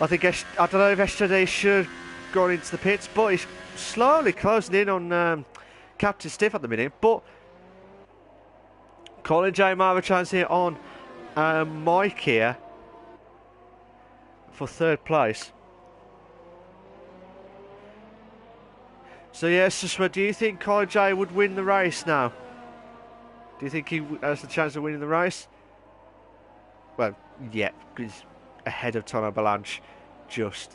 [SPEAKER 1] I think I don't know if SJD should have gone into the pits, but he's slowly closing in on Captain Stiff at the minute. But Colin J might have a chance here on Mike here for third place. So yes, Joshua, do you think Colin J would win the race now? Do you think he has the chance of winning the race? Well, yeah, he's ahead of Tom Avalanche, but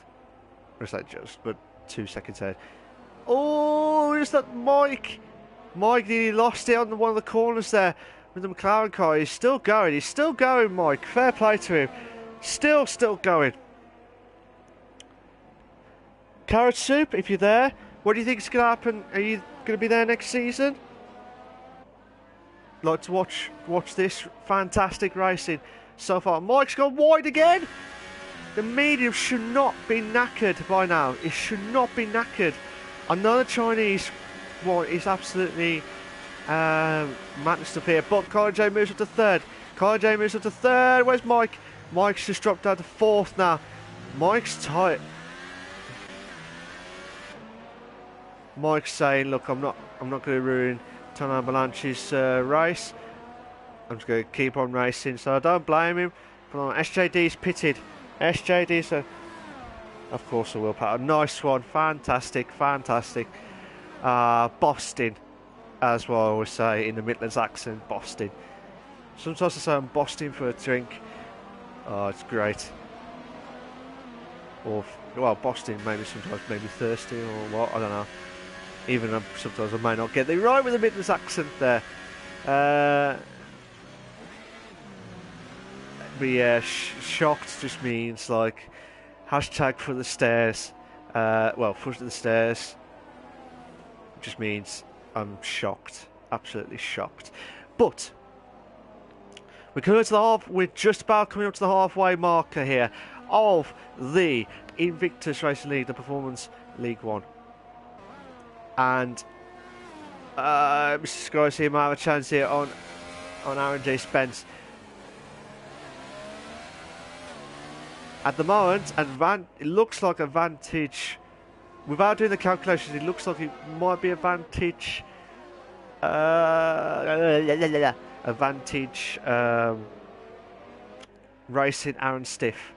[SPEAKER 1] 2 seconds ahead. Oh, is that Mike? Mike nearly lost it on one of the corners there with the McLaren car. He's still going, Mike. Fair play to him. Still going. Carrot Soup, if you're there, what do you think is going to happen? Are you going to be there next season? Like to watch this fantastic racing so far. Mike's gone wide again. The medium should not be knackered by now. It should not be knackered. I know the Chinese one is absolutely madness stuff here, but Colin J moves up to third. Where's Mike? Mike's just dropped down to fourth now. Mike's tight. Mike's saying, look, I'm not going to ruin Tony Blanche's race. I'm just going to keep on racing, so I don't blame him. But SJD's pitted. SJD, so of course I will. Pat, a nice one, fantastic. Boston, as well. I always say in the Midlands accent, Boston. Sometimes I say I'm Boston for a drink. Oh, it's great. Or well, Boston maybe sometimes maybe thirsty or what, I don't know. Even sometimes I may not get it right with the Midlands accent there. But yeah, shocked just means like hashtag for the stairs. Well, foot of the stairs just means I'm shocked, absolutely shocked. But we're coming to the half. We're just about coming up to the halfway marker here of the Invictus Racing League, the Performance League One, and Mr. Skies here might have a chance here on Aaron J. Spence. At the moment, it looks like advantage. Without doing the calculations, it looks like it might be advantage. Advantage racing Aaron Stiff.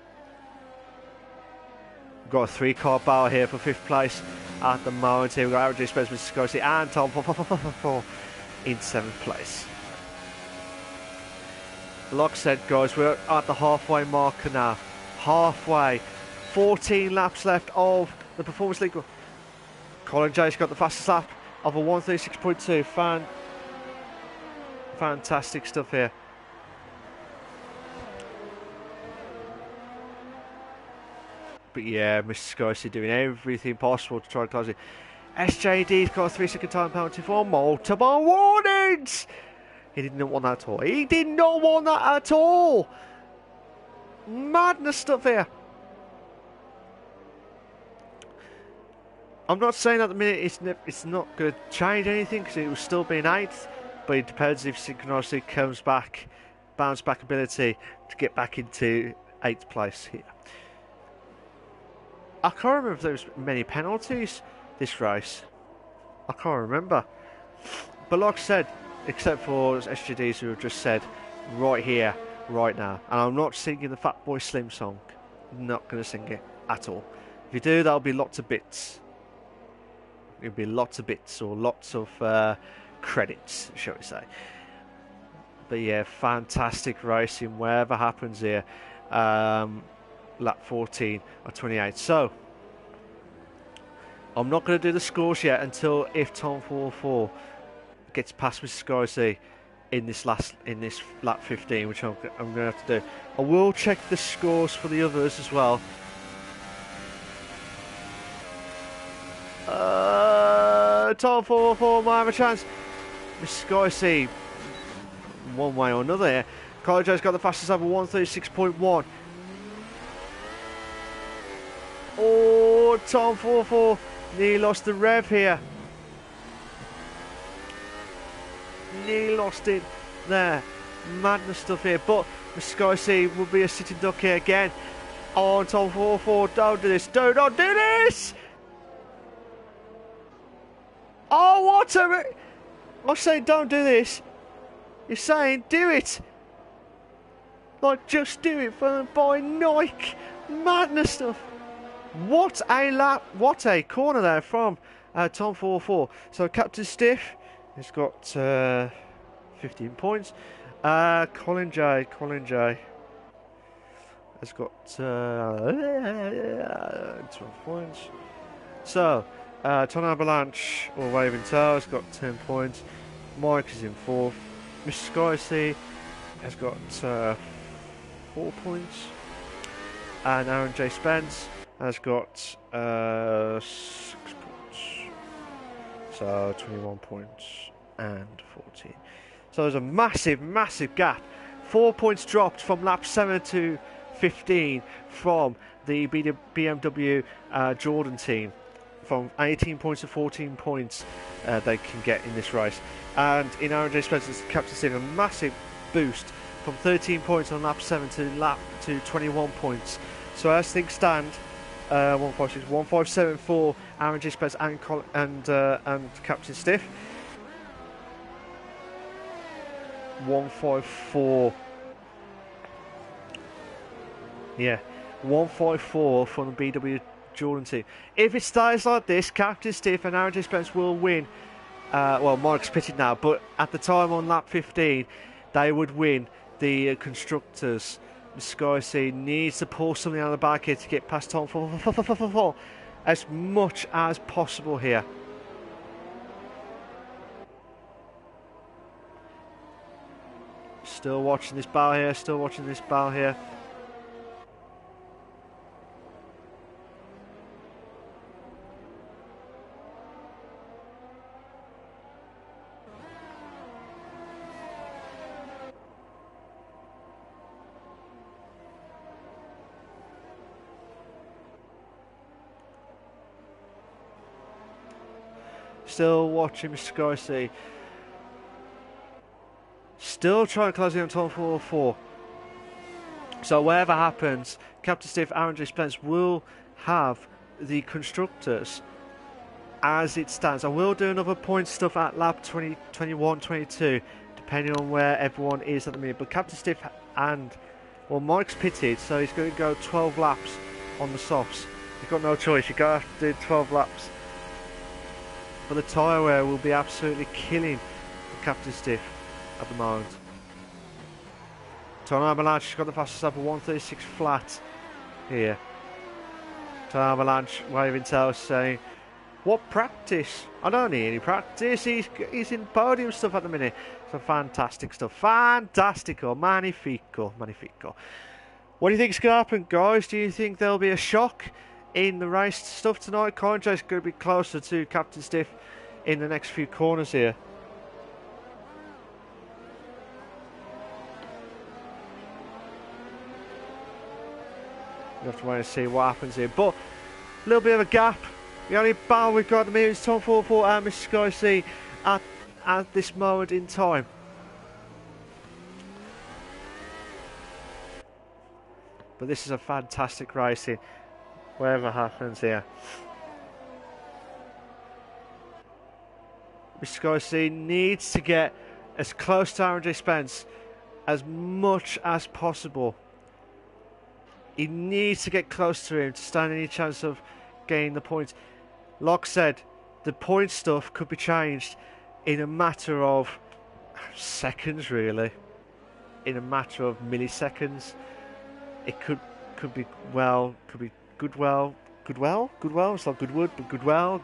[SPEAKER 1] We've got a 3-car battle here for 5th place at the moment. Here we've got Aaron J. Spence, Mr. Scorsese, and Tom in 7th place. Like I said, guys, we're at the halfway marker now. Halfway, 14 laps left of the Performance League. Colin Jay's got the fastest lap of a 136.2. Fantastic stuff here. But yeah, Mr. Scorsese doing everything possible to try and close it. SJD's got a 3-second time penalty for multiple warnings. He did not want that at all. He did not want that at all. Madness stuff here. I'm not saying at the minute it's not going to change anything because it will still be in 8th, but it depends if Synchronicity comes back, bounce back ability to get back into 8th place here. I can't remember if there was many penalties this race. I can't remember. But like I said, except for SGDs who have just said right here, right now, and I'm not singing the Fatboy Slim song. I'm not going to sing it at all. If you do, that'll be lots of bits. It'll be lots of bits or lots of credits, shall we say. But yeah, fantastic racing, whatever happens here. Lap 14 or 28. So, I'm not going to do the scores yet until if Tom 44 gets past Mr. Scorsese in this lap 15, which I'm going to have to do. I will check the scores for the others as well. Tom 404 might have a chance. Mr. Scorsese, one way or another here. Carl Joe's got the fastest lap of 136.1. Oh, Tom 44 nearly lost the rev here. Nearly lost it there. Madness stuff here. But Mr. Scorsese will be a sitting duck here again. Oh, Tom 44, don't do this. Do not do this! Oh, what a... I'm saying don't do this. You're saying do it. Like, just do it by Nike. Madness stuff. What a lap. What a corner there from Tom 44. So Captain Stiff has got 15 points. Colin J has got 12 points. So Ton Avalanche or Waving Tower has got 10 points. Mike is in 4th. Mr. Scorsese has got 4 points. And Aaron J. Spence has got 6 points. So 21 points and 14. So there's a massive, massive gap. 4 points dropped from lap 7 to 15 from the BMW Jordan team. From 18 points to 14 points they can get in this race. And in Aaron J. Spencer's Captain Steve, a massive boost from 13 points on lap 7 to 21 points. So as things stand, 156, 157 for Aaron Gispers and Captain Stiff. 154. Yeah, 154 from the BW Jordan team. If it stays like this, Captain Stiff and Aaron Gispers will win. Well, Mike's pitted now, but at the time on lap 15, they would win the constructors. Sky C needs to pull something out of the back here to get past Tom for as much as possible here. Still watching this battle here, still watching this battle here. Still watching Mr. Sky C. Still trying to close in on Tom 404. So whatever happens, Captain Stiff, Aaron J. Spence will have the constructors as it stands. I will do another point stuff at lap 20, 21, 22, depending on where everyone is at the minute. But Captain Stiff and, well, Mike's pitted, so he's going to go 12 laps on the softs. You've got no choice, you're going to have to do 12 laps. But the tyre wear will be absolutely killing Captain Stiff at the moment. Tom Avalanche has got the fastest lap of 136 flat here. Tom Avalanche waving tails saying, what practice? I don't need any practice. He's in podium stuff at the minute. So fantastic stuff. Fantastico. Magnifico. Magnifico. What do you think is going to happen, guys? Do you think there'll be a shock in the race stuff tonight? Conjay's going to be closer to Captain Stiff in the next few corners here. You have to wait and see what happens here. But a little bit of a gap. The only battle we've got at the minute is Tom 44 and Mr. Sky C at this moment in time. But this is a fantastic racing, whatever happens here. Mr. Sky C needs to get as close to Aaron J. Spence as much as possible. He needs to get close to him to stand any chance of gaining the points. Like I said, the point stuff could be changed in a matter of seconds, really. In a matter of milliseconds. It could be Goodwell. It's not Goodwood, but Goodwell.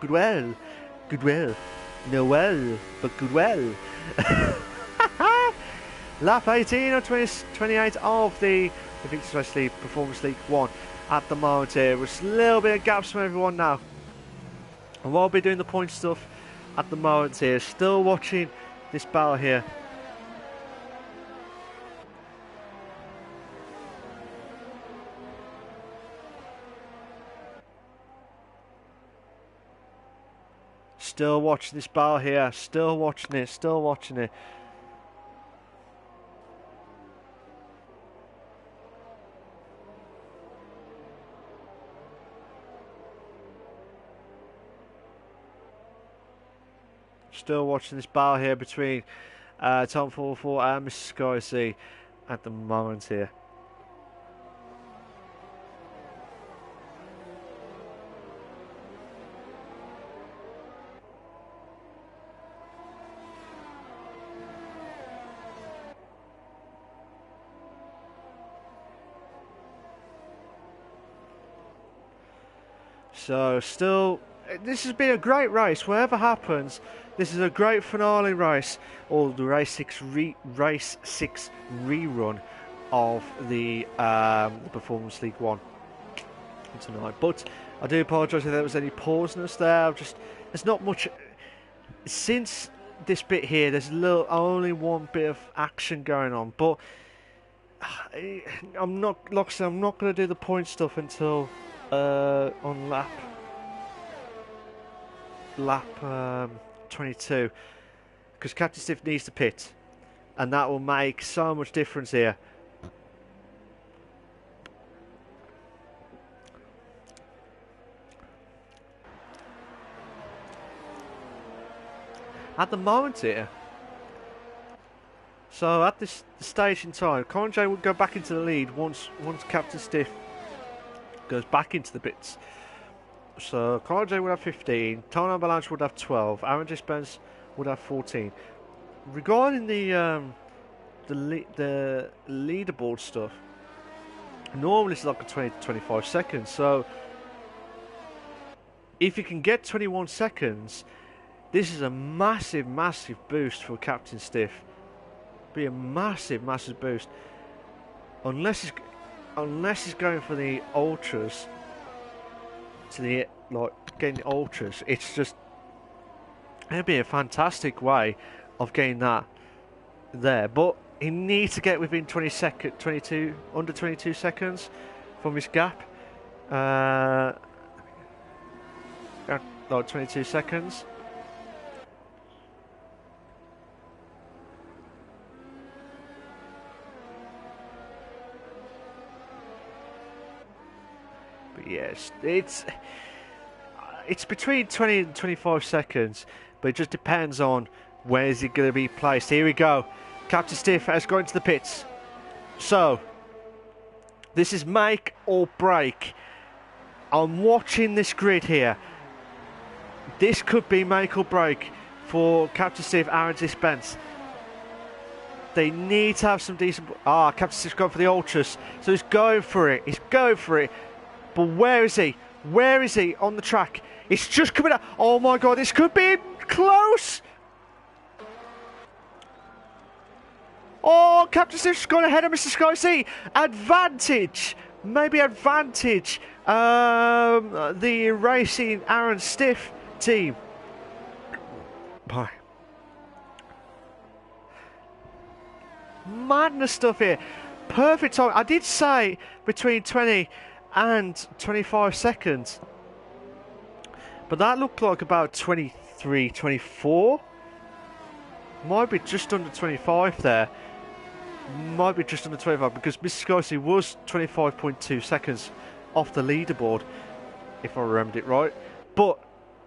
[SPEAKER 1] Noel, but Goodwell. Lap 18 or 28 of the Invictus Race League Performance League 1 at the moment here. There's a little bit of gaps from everyone now. And while I'll be doing the point stuff at the moment here, still watching this battle here. Still watching this battle here, still watching it. Still watching this battle here between Tom 44 and Mr. Sky C at the moment here. So still, this has been a great race. Whatever happens, this is a great finale race, or the race six rerun of the Performance League 1 tonight. But I do apologise if there was any pauseness there. There's not much since this bit here. There's only one bit of action going on, but I'm not going to do the point stuff until on lap 22, because Captain Stiff needs to pit, and that will make so much difference here. at the moment here. So at this stage in time, Colin J would go back into the lead once Captain Stiff goes back into the pits. So Colin J would have 15, Tony Avalanche would have 12, Aaron J. Spence would have 14. Regarding the leaderboard stuff, normally it's like a 20 to 25 seconds. So if you can get 21 seconds, this is a massive, massive boost for Captain Stiff. Be a massive, massive boost. Unless he's going for the ultras, to the getting the ultras, it's just it'd be a fantastic way of getting that there. But he needs to get within 22 seconds from his gap. Like 22 seconds. But yes, it's between 20 and 25 seconds, but it just depends on where is it going to be placed. Here we go. Captain Stiff has gone into the pits. So this is make or break. I'm watching this grid here. This could be make or break for Captain Stiff, Aaron J. Spence. They need to have some decent... Captain Stiff's going for the ultras. So he's going for it. He's going for it. But where is he? Where is he on the track? It's just coming out. Oh my God, this could be close. Oh, Captain Stiff's gone ahead of Mr. Sky C. Advantage. Maybe advantage. The Racing Aaron Stiff team. Bye. Madness stuff here. Perfect time. I did say between 20 and 25 seconds, but that looked like about 23, 24. Might be just under 25 there. Might be just under 25 because Mr. Scorsese was 25.2 seconds off the leaderboard, if I remembered it right. But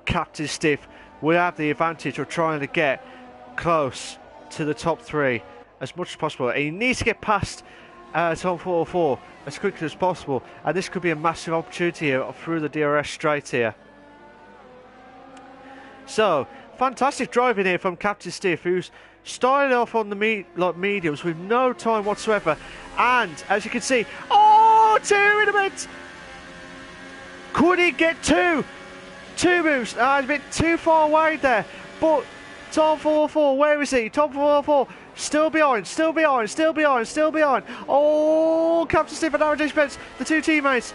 [SPEAKER 1] Captain Stiff will have the advantage of trying to get close to the top three as much as possible. And he needs to get past Tom 404 as quickly as possible. And this could be a massive opportunity here through the DRS straight here. So, fantastic driving here from Captain Stiff, who's started off on the mediums with no time whatsoever. And, as you can see, two in a bit! Could he get two? Two moves. He's a bit too far away there. But Tom 404, where is he? Tom 404, still behind, still behind, still behind, still behind. Oh, Captain Stiff and Aaron J. Spence, the two teammates.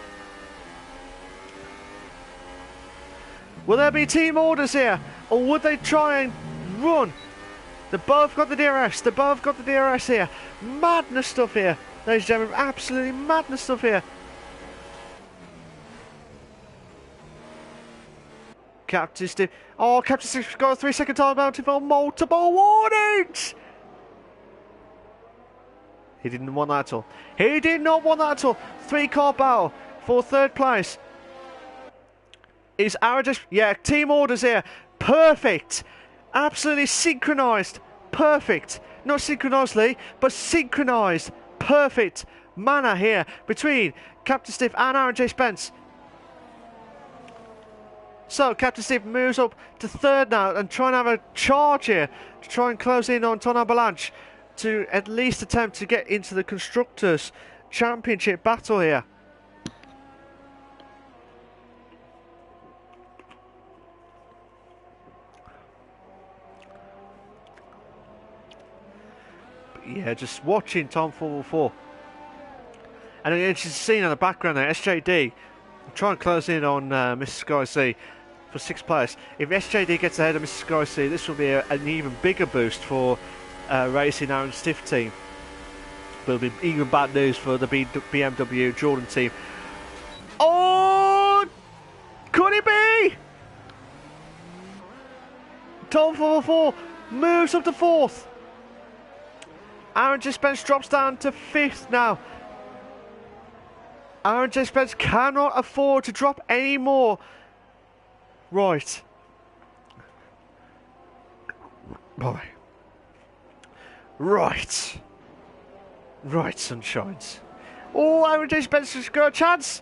[SPEAKER 1] Will there be team orders here? Or would they try and run? They both got the DRS. They both got the DRS here. Madness stuff here, ladies and gentlemen. Absolutely madness stuff here. Captain Stiff. Oh, Captain Stiff's got a 3-second time penalty for multiple warnings. He didn't want that at all. He did not want that at all. 3-car battle for third place. Is Aaron J. Yeah, team orders here. Perfect. Absolutely synchronised. Perfect. Not synchronously, but synchronised. Perfect manner here between Captain Stiff and Aaron J. Spence. So Captain Stiff moves up to third now and trying to have a charge here to try and close in on Ton Avalanche to at least attempt to get into the Constructors' Championship battle here. But yeah, just watching Tom 404. And it's just seen in the background there, SJD trying to close in on Mr. Sky C for 6th place. If SJD gets ahead of Mr. Sky C, this will be an even bigger boost for Racing Aaron Stiff team. But it'll be even bad news for the BMW Jordan team. Oh! Could it be? Tom 404 moves up to 4th. Aaron J. Spence drops down to 5th now. Aaron J. Spence cannot afford to drop any more. Right. Boy. Right. Right, sunshines. Oh, Aaron J. Spencer's got a chance.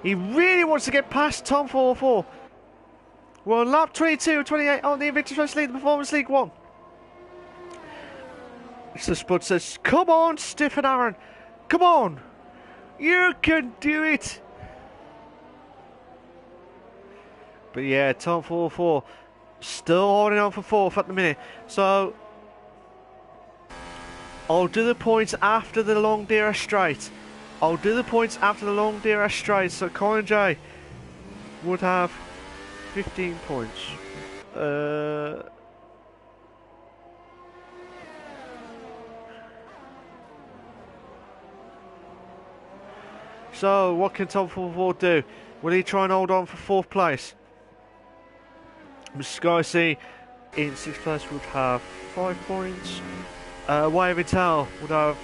[SPEAKER 1] He really wants to get past Tom 404. Well, lap 22 28 on the Invictus Race League, the Performance League 1. So Spud says, come on, Stiff and Aaron. Come on. You can do it. But yeah, Tom 404 still holding on for 4th at the minute. So I'll do the points after the long DRS straight. I'll do the points after the long DRS straight. So Colin J would have 15 points. So what can Tom 404 do? Will he try and hold on for 4th place? Sky C in 6th place would have 5 points. Wave Intel would have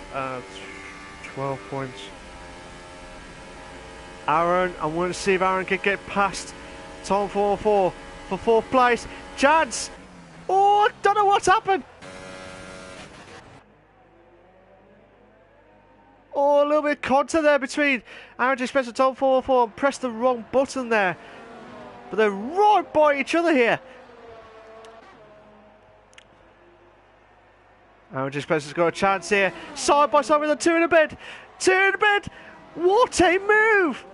[SPEAKER 1] 12 points. Aaron, I want to see if Aaron can get past Tom 404 for 4th place. Chance! Oh, I don't know what's happened. Oh, a little bit of contact there between Aaron J. Spencer and Tom 404. Pressed the wrong button there. But they're right by each other here. Aaron J. Spencer's got a chance here. Side by side with a 2 in a bid. 2 in a bid. What a move!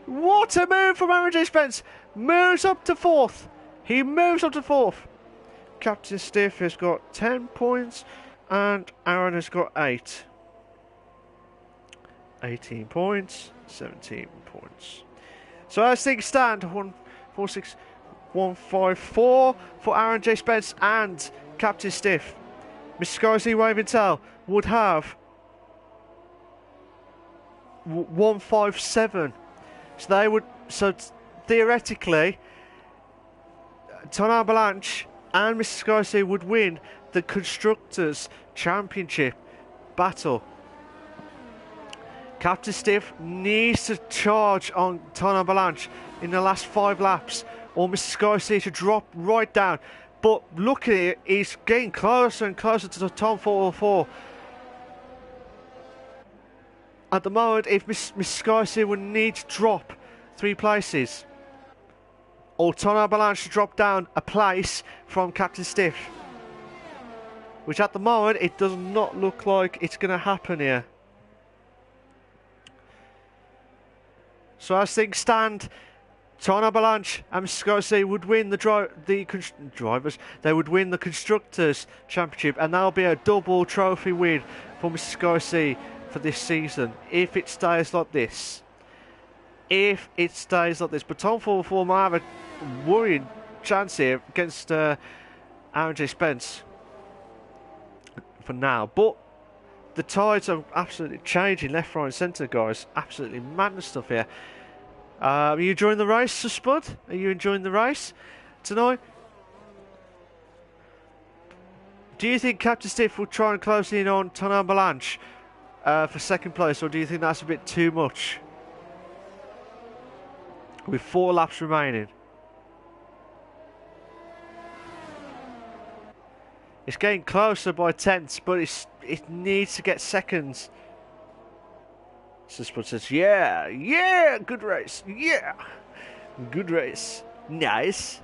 [SPEAKER 1] What a move from Aaron J. Spence. Moves up to 4th. He moves up to 4th. Captain Stiff has got 10 points. And Aaron has got 8. 18 points. 17 points. So as things stand, 1, 4, 6, 1, 5, 4 for Aaron J. Spence and Captain Stiff. Mr. Sky C. Waventel would have 157. So they would. So theoretically, Ton Avalanche and Mr. Sky C would win the Constructors' Championship battle. Captain Stiff needs to charge on Ton Avalanche in the last 5 laps, or Mr. Sky C to drop right down. But look at it, he's getting closer and closer to the Tom 404. At the moment, if Miss Sky C would need to drop 3 places, or Ton Avalanche to drop down a place from Captain Stiff, which at the moment it does not look like it's going to happen here. So as things stand, Ton Avalanche and Sky C would win the drivers. They would win the Constructors' Championship, and that'll be a double trophy win for Mr. Sky C for this season, if it stays like this. If it stays like this. But Tom 404 might have a worrying chance here against Aaron J. Spence for now. But the tides are absolutely changing left, right and centre, guys. Absolutely madness stuff here. Are you enjoying the race, Spud? Are you enjoying the race tonight? Do you think Captain Stiff will try and close in on Ton Avalanche for 2nd place, or do you think that's a bit too much? With 4 laps remaining. It's getting closer by tenths, but it needs to get seconds. So Spud says, yeah, good race, yeah, good race, nice.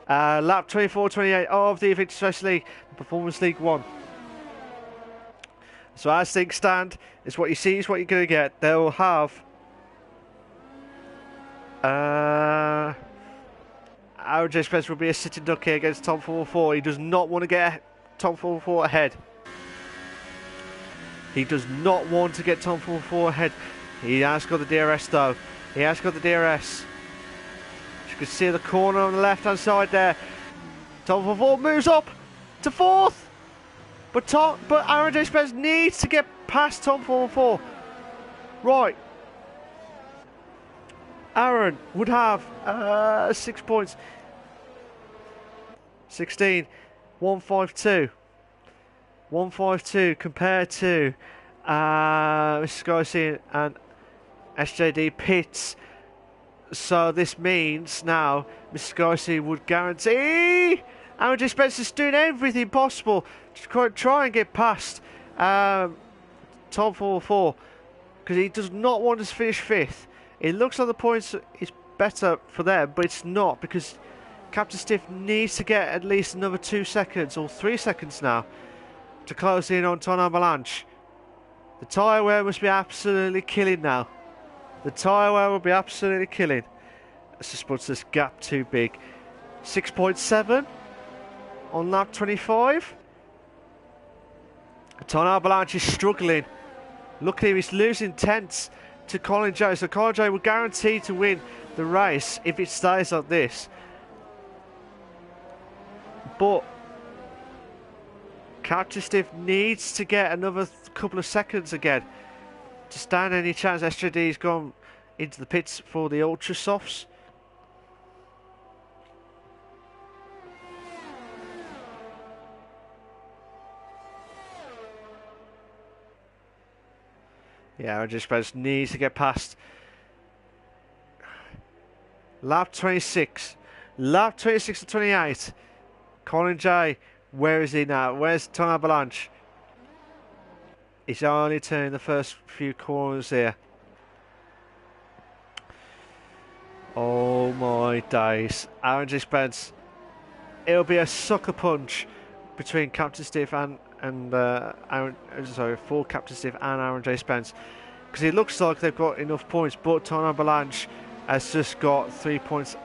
[SPEAKER 1] Lap 24-28 of the Invictus Race League, Performance League 1. So as things stand, it's what you see is what you're going to get. They'll have Aaron J. Spencer will be a sitting duck here against Tom 404. He does not want to get Tom 404 ahead. He does not want to get Tom 404 ahead. He has got the DRS though. He has got the DRS. You can see the corner on the left hand side there. Tom 404 moves up to 4th. But Aaron J. Spence needs to get past Tom 404. Right. Aaron would have 6 points. 16. 152. 152 compared to Mr. Sky C and SJD Pitts So this means now Mrs. Garcia would guarantee Andrew Spencer's doing everything possible to try and get past Tom 4-4 because he does not want us to finish 5th. It looks like the points is better for them, but it's not because Captain Stiff needs to get at least another 2 seconds or 3 seconds now to close in on Ton Avalanche. The tyre wear must be absolutely killing now. The tyre wear will be absolutely killing. This just puts this gap too big. 6.7 on lap 25. Ton Avalanche is struggling. Look at him, he's losing tenths to Colin J. So Colin J will guarantee to win the race if it stays like this. But Captain Stiff needs to get another couple of seconds again to stand any chance. SJD's gone into the pits for the Ultra Softs. Yeah, I just needs to get past lap 26. Lap 26 to 28. Colin J, where is he now? Where's Ton Avalanche? He's only turning the first few corners here. Oh my days. Aaron J. Spence. It'll be a sucker punch between Captain Stiff and for Captain Stiff and Aaron J. Spence. Because it looks like they've got enough points, but Ton Avalanche has just got 3 points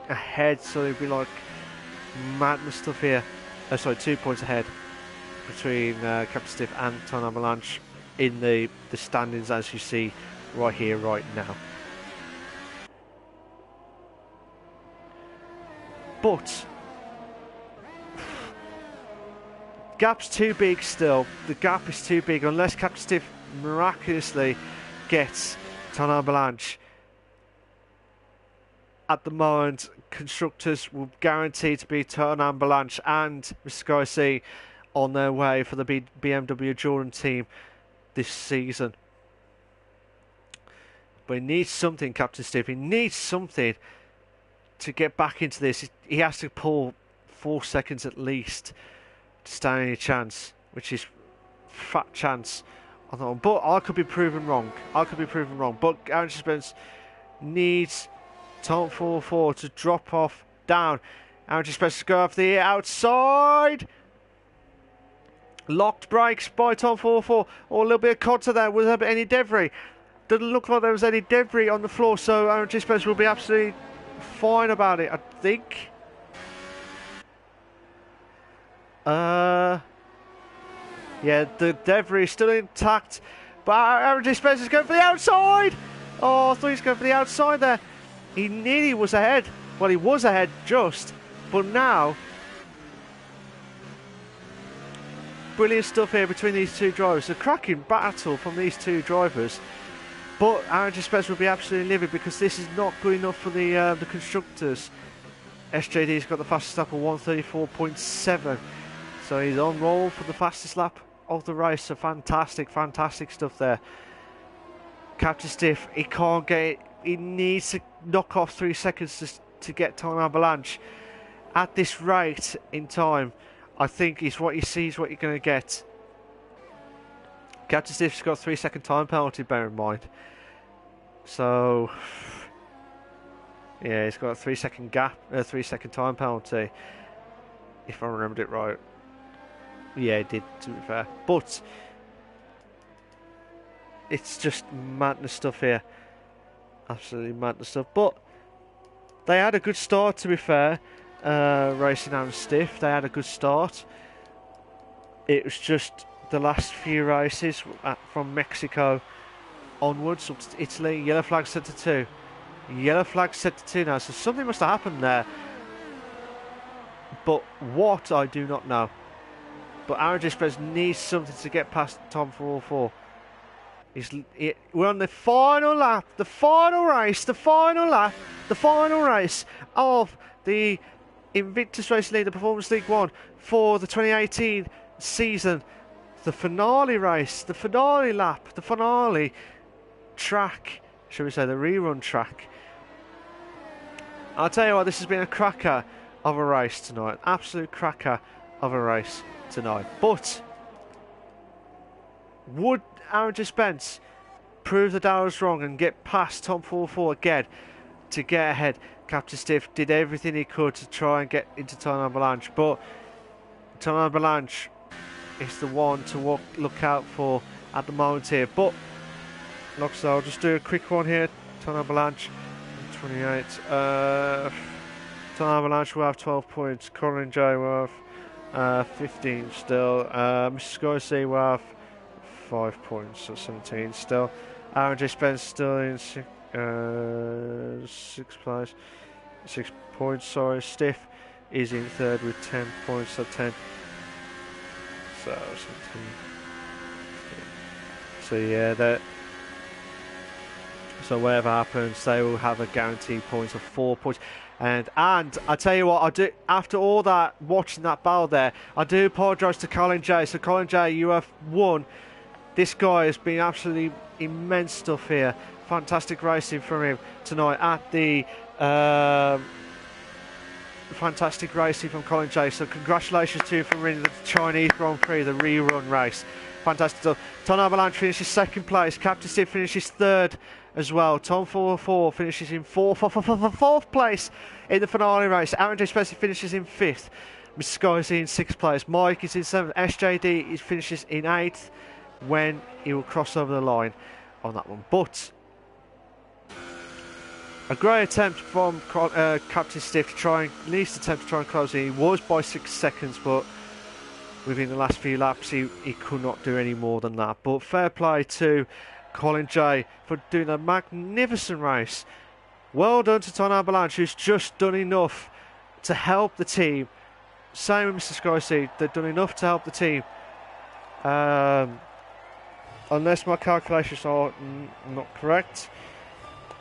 [SPEAKER 1] ahead, so it'll be like madness stuff here. 2 points ahead between Captain Stiff and Ton Avalanche in the standings, as you see right here, right now. But gap's too big still. The gap is too big unless Captain Stiff miraculously gets Ton Avalanche. At the moment, constructors will guarantee to be Ton Avalanche and Mr. Garcia on their way for the BMW Jordan team this season. But he needs something, Captain Stiff. He needs something to get back into this. He has to pull 4 seconds at least to stand any chance, which is fat chance on that one. But I could be proven wrong. But Aaron Spence needs Tom 4-4 to drop off down. Aaron Spence to go off the outside. Locked brakes by Tom 4-4. Or a little bit of contact there. Was there any debris? Doesn't look like there was any debris on the floor, so Aaron Spence will be absolutely fine about it, I think. Yeah, the debris is still intact, but Aaron Spence is going for the outside. Oh, I thought he was going for the outside there. He nearly was ahead. Well, he was ahead just, but now brilliant stuff here between these two drivers. A cracking battle from these two drivers. But Aaron Spence will be absolutely livid because this is not good enough for the constructors. SJD's got the fastest lap of 134.7. So he's on roll for the fastest lap of the race. So fantastic stuff there. Captain Stiff, he can't get it. He needs to knock off 3 seconds to get Ton Avalanche. At this rate in time, I think is what you see is what you're going to get. Captain Stiff's got a 3 second time penalty, bear in mind. So, yeah, he's got a 3 second gap, 3 second time penalty. If I remembered it right. Yeah, it did, to be fair. But it's just madness stuff here. Absolutely madness stuff. But they had a good start, to be fair. Racing Aaron Stiff, they had a good start. It was just the last few races from Mexico onwards up to Italy. Yellow flag set to 2. Yellow flag set to 2 now. So something must have happened there. But what, I do not know. But Aaron Spence needs something to get past Tom 4-4. We're on the final lap, the final race of the Invictus Race League, the Performance League 1 for the 2018 season. The finale race, the finale lap, the finale track, shall we say, the rerun track I'll tell you what, this has been a cracker of a race tonight. Absolute cracker of a race tonight. But would Aaron J. Spence prove that I was wrong and get past Tom 44 again to get ahead? Captain Stiff did everything he could to try and get into Ton Avalanche, but Ton Avalanche is the one to look out for at the moment here. But like I said, I'll just do a quick one here. Ton Avalanche 28. Ton Avalanche will have 12 points. Colin J will have 15 still. Mrs. Scorsese will have 5 points, so 17 still. Aaron J. Spence still in 6th place. 6 points, sorry. Stiff is in 3rd with 10 points, so 10. So 17. So yeah, that. So whatever happens, they will have a guaranteed points of 4 points. And I tell you what, I do after all that, watching that battle there, I do apologise to Colin J. So Colin J, you have won. This guy has been absolutely immense stuff here. Fantastic racing from him tonight at the fantastic racing from Colin J. So congratulations to him for winning the Chinese Grand Prix, the rerun race. Fantastic stuff. Ton Avalanche finishes 2nd place. Captain Steve finishes 3rd as well. Tom 44 finishes in 4th place in the finale race. Aaron J. Spencer finishes in 5th. Mr. Sky is in 6th place. Mike is in 7th. SJD finishes in 8th when he will cross over the line on that one. But a great attempt from Captain Stiff to try and at least attempt to try and close in. He was by 6 seconds, but within the last few laps he could not do any more than that. But fair play to Colin J for doing a magnificent race. Well done to Ton Avalanche, who's just done enough to help the team. Same with Mr. Skyseed, they've done enough to help the team. Unless my calculations are not correct.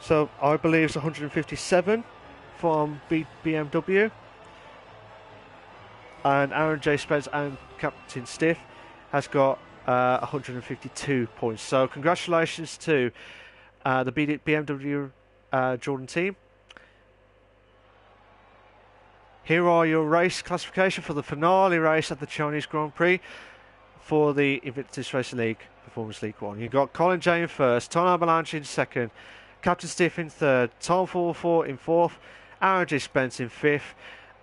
[SPEAKER 1] So I believe it's 157 from BMW. And Aaron J. Spence and Captain Stiff has got 152 points. So congratulations to the BMW Jordan team. Here are your race classification for the finale race at the Chinese Grand Prix for the Invictus Racing League Performance League 1. You've got Colin J in 1st, Ton Avalanche in 2nd, Captain Stiff in 3rd, Tom 44 in 4th, Aaron J. Spence in 5th,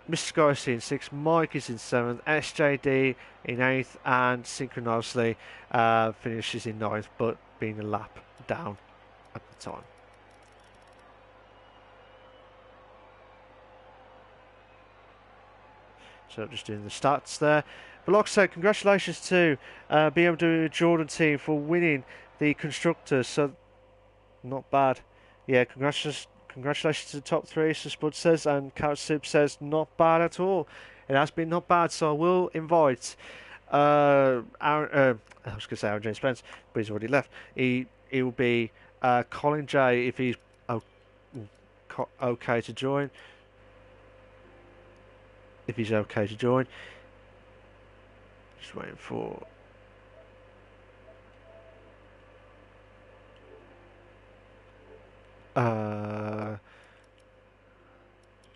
[SPEAKER 1] Mr. Scorsese in 6th, Mike is in 7th, SJD in 8th, and synchronously finishes in 9th, but being a lap down at the time. So just doing the stats there. But like I said, congratulations to BMW Jordan team for winning the Constructors. So not bad. Yeah, congratulations to the top 3, so Spud says, and Couch Soup says not bad at all. It has been not bad, so I will invite I was going to say Aaron James Spence, but he's already left. He will be Colin J if he's okay to join. If he's okay to join. Just waiting for Ton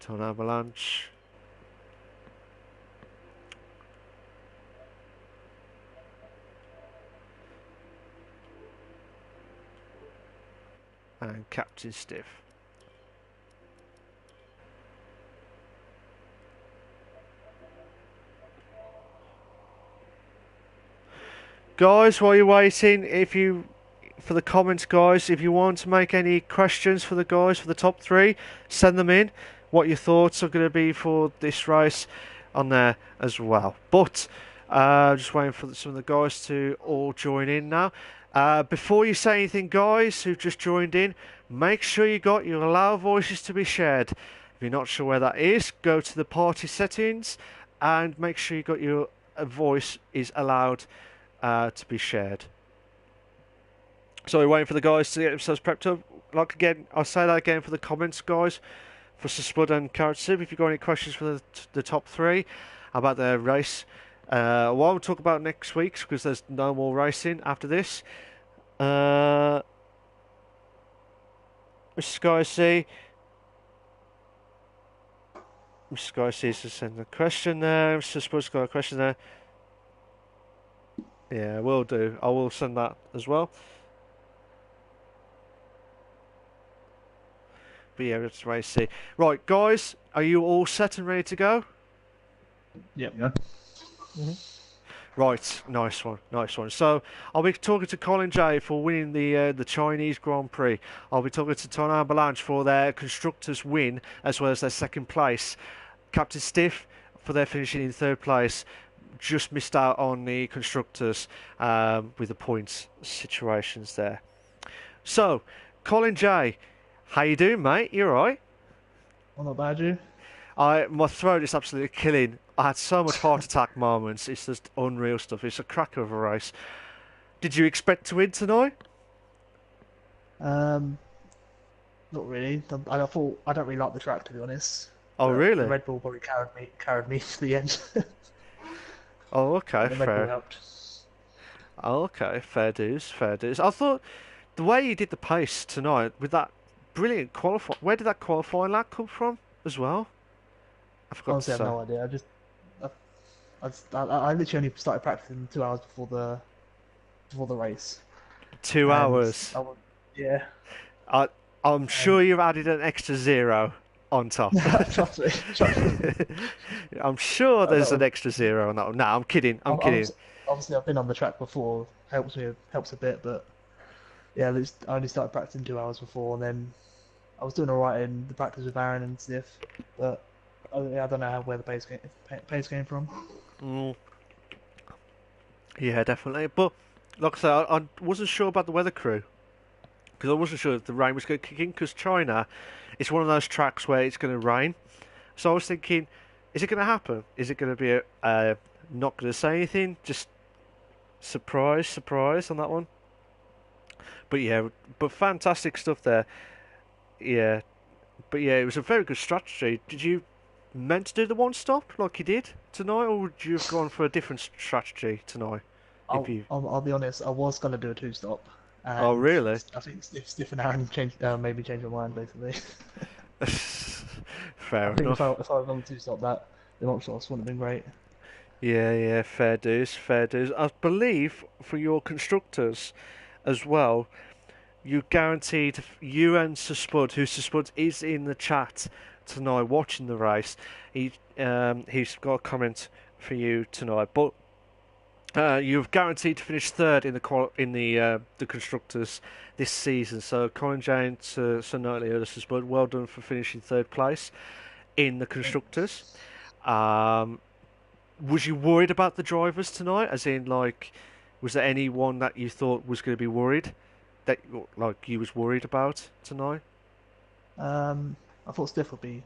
[SPEAKER 1] Avalanche. And Captain Stiff. Guys, while you're waiting, for the comments, guys, if you want to make any questions for the guys for the top 3, send them in. What your thoughts are going to be for this race on there as well. But just waiting for some of the guys to all join in now. Before you say anything, guys who've just joined in, make sure you got your allow voices to be shared. If you're not sure where that is, go to the party settings and make sure you got your voice is allowed to be shared. So we're waiting for the guys to get themselves prepped up. Like again, I'll say that again for the comments, guys, for Spud and Carrot Soup. If you've got any questions for the top 3 about the race, what we'll talk about next week, because there's no more racing after this. Mr. Sky C, Mr. Garcia to send a question there. Mr. Spud's got a question there. Yeah, will do. I will send that as well. But yeah, let's race see. Right, guys, are you all set and ready to go?
[SPEAKER 2] Yep. Yeah.
[SPEAKER 1] Right, nice one, nice one. So I'll be talking to Colin J for winning the Chinese Grand Prix. I'll be talking to Ton Avalanche for their constructors win as well as their second place. Captain Stiff for their finishing in third place. Just missed out on the constructors with the points situations there. So, Colin J, how you doing, mate? You alright?
[SPEAKER 2] Well, not bad, you.
[SPEAKER 1] My throat is absolutely killing. I had so much heart attack moments. It's just unreal stuff. It's a cracker of a race. Did you expect to win tonight?
[SPEAKER 2] Um, Not really. I thought I don't really like the track, to be honest.
[SPEAKER 1] Oh,
[SPEAKER 2] But the
[SPEAKER 1] really?
[SPEAKER 2] Red Bull probably carried me to the end.
[SPEAKER 1] Oh, okay,
[SPEAKER 2] The Red Bull
[SPEAKER 1] fair.
[SPEAKER 2] helped.
[SPEAKER 1] Oh, okay, fair dues, fair dues. I thought the way you did the pace tonight with that brilliant qualify. Where did that qualifying lap come from as well? I forgot to
[SPEAKER 2] Honestly, I have
[SPEAKER 1] say.
[SPEAKER 2] no idea. I literally only started practicing 2 hours before the race,
[SPEAKER 1] Two
[SPEAKER 2] and
[SPEAKER 1] hours.
[SPEAKER 2] yeah.
[SPEAKER 1] I, I'm
[SPEAKER 2] And
[SPEAKER 1] sure you've added an extra zero on top.
[SPEAKER 2] trust me.
[SPEAKER 1] I'm sure
[SPEAKER 2] That
[SPEAKER 1] there's an
[SPEAKER 2] was,
[SPEAKER 1] extra zero on that one. No, I'm kidding. I'm kidding.
[SPEAKER 2] obviously I've been on the track before. Helps a bit, but yeah, I only started practicing 2 hours before, and then I was doing alright in the practice with Aaron and Sniff, but I don't know where the pace came from.
[SPEAKER 1] Mm, yeah, definitely. But like I said, I wasn't sure about the weather crew because I wasn't sure if the rain was going to kick in because China, it's one of those tracks where it's going to rain. So I was thinking, is it going to happen? Is it going to be not going to say anything? Just surprise, surprise on that one. But yeah, but fantastic stuff there. Yeah, but yeah, it was a very good strategy. Did you meant to do the one stop like you did tonight, or would you have gone for a different strategy tonight? If you,
[SPEAKER 2] I'll be honest. I was gonna do a two stop,
[SPEAKER 1] oh
[SPEAKER 2] and
[SPEAKER 1] really?
[SPEAKER 2] I think Stiff and Aaron maybe changed my mind basically. I
[SPEAKER 1] Fair
[SPEAKER 2] think
[SPEAKER 1] enough.
[SPEAKER 2] if I was on two stop, that the one stop wouldn't have been great.
[SPEAKER 1] Yeah, yeah, fair dues, fair dues. I believe for your constructors as well, you guaranteed you and Sir Spud, who Sir Spud is in the chat tonight watching the race. He's got a comment for you tonight, but you've guaranteed to finish third in the constructors this season. So Colin James, Sir Knightley, Sir Spud, well done for finishing third place in the constructors. Um, was you worried about the drivers tonight? As in, like, was there anyone that you thought was going to be worried? That like you was worried about tonight?
[SPEAKER 2] I thought Stiff would be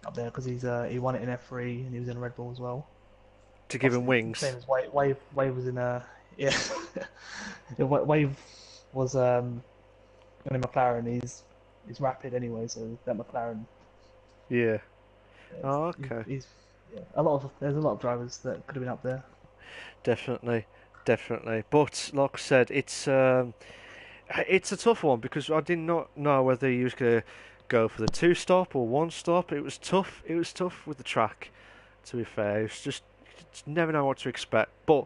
[SPEAKER 2] up there because he won it in F3 and he was in Red Bull as well.
[SPEAKER 1] To give him
[SPEAKER 2] Obviously,
[SPEAKER 1] wings?
[SPEAKER 2] same as Wave was in yeah. Yeah, Wave was in a McLaren. He's rapid anyway, so that McLaren.
[SPEAKER 1] Yeah.
[SPEAKER 2] Yeah,
[SPEAKER 1] Oh, okay.
[SPEAKER 2] he's yeah. There's a lot of drivers that could have been up there.
[SPEAKER 1] Definitely, definitely. But like I said, it's a tough one because I did not know whether he was going to go for the two stop or one stop. It was tough. It was tough with the track. To be fair, it's just you just never know what to expect. But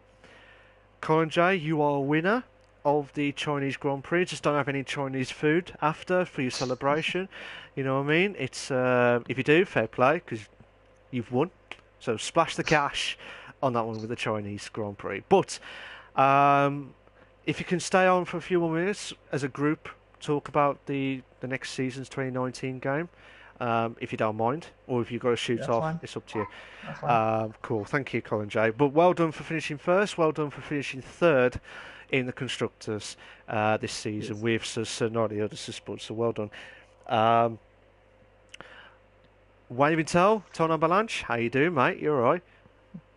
[SPEAKER 1] Colin J, you are a winner of the Chinese Grand Prix. Just don't have any Chinese food after for your celebration. You know what I mean? It's if you do, fair play because you've won. So splash the cash on that one with the Chinese Grand Prix. But um, if you can stay on for a few more minutes as a group, talk about the next season's 2019 game, if you don't mind, or if you've got to
[SPEAKER 2] Yeah,
[SPEAKER 1] shoot
[SPEAKER 2] that's
[SPEAKER 1] off,
[SPEAKER 2] fine.
[SPEAKER 1] it's up to you.
[SPEAKER 2] That's fine.
[SPEAKER 1] Cool, thank you, Colin J. But well done for finishing first. Well done for finishing third in the constructors this season
[SPEAKER 2] Cheers.
[SPEAKER 1] with Sir not the other Spud. So well done. Um, Wayne Tell, Ton Avalanche, how you doing, mate? You alright?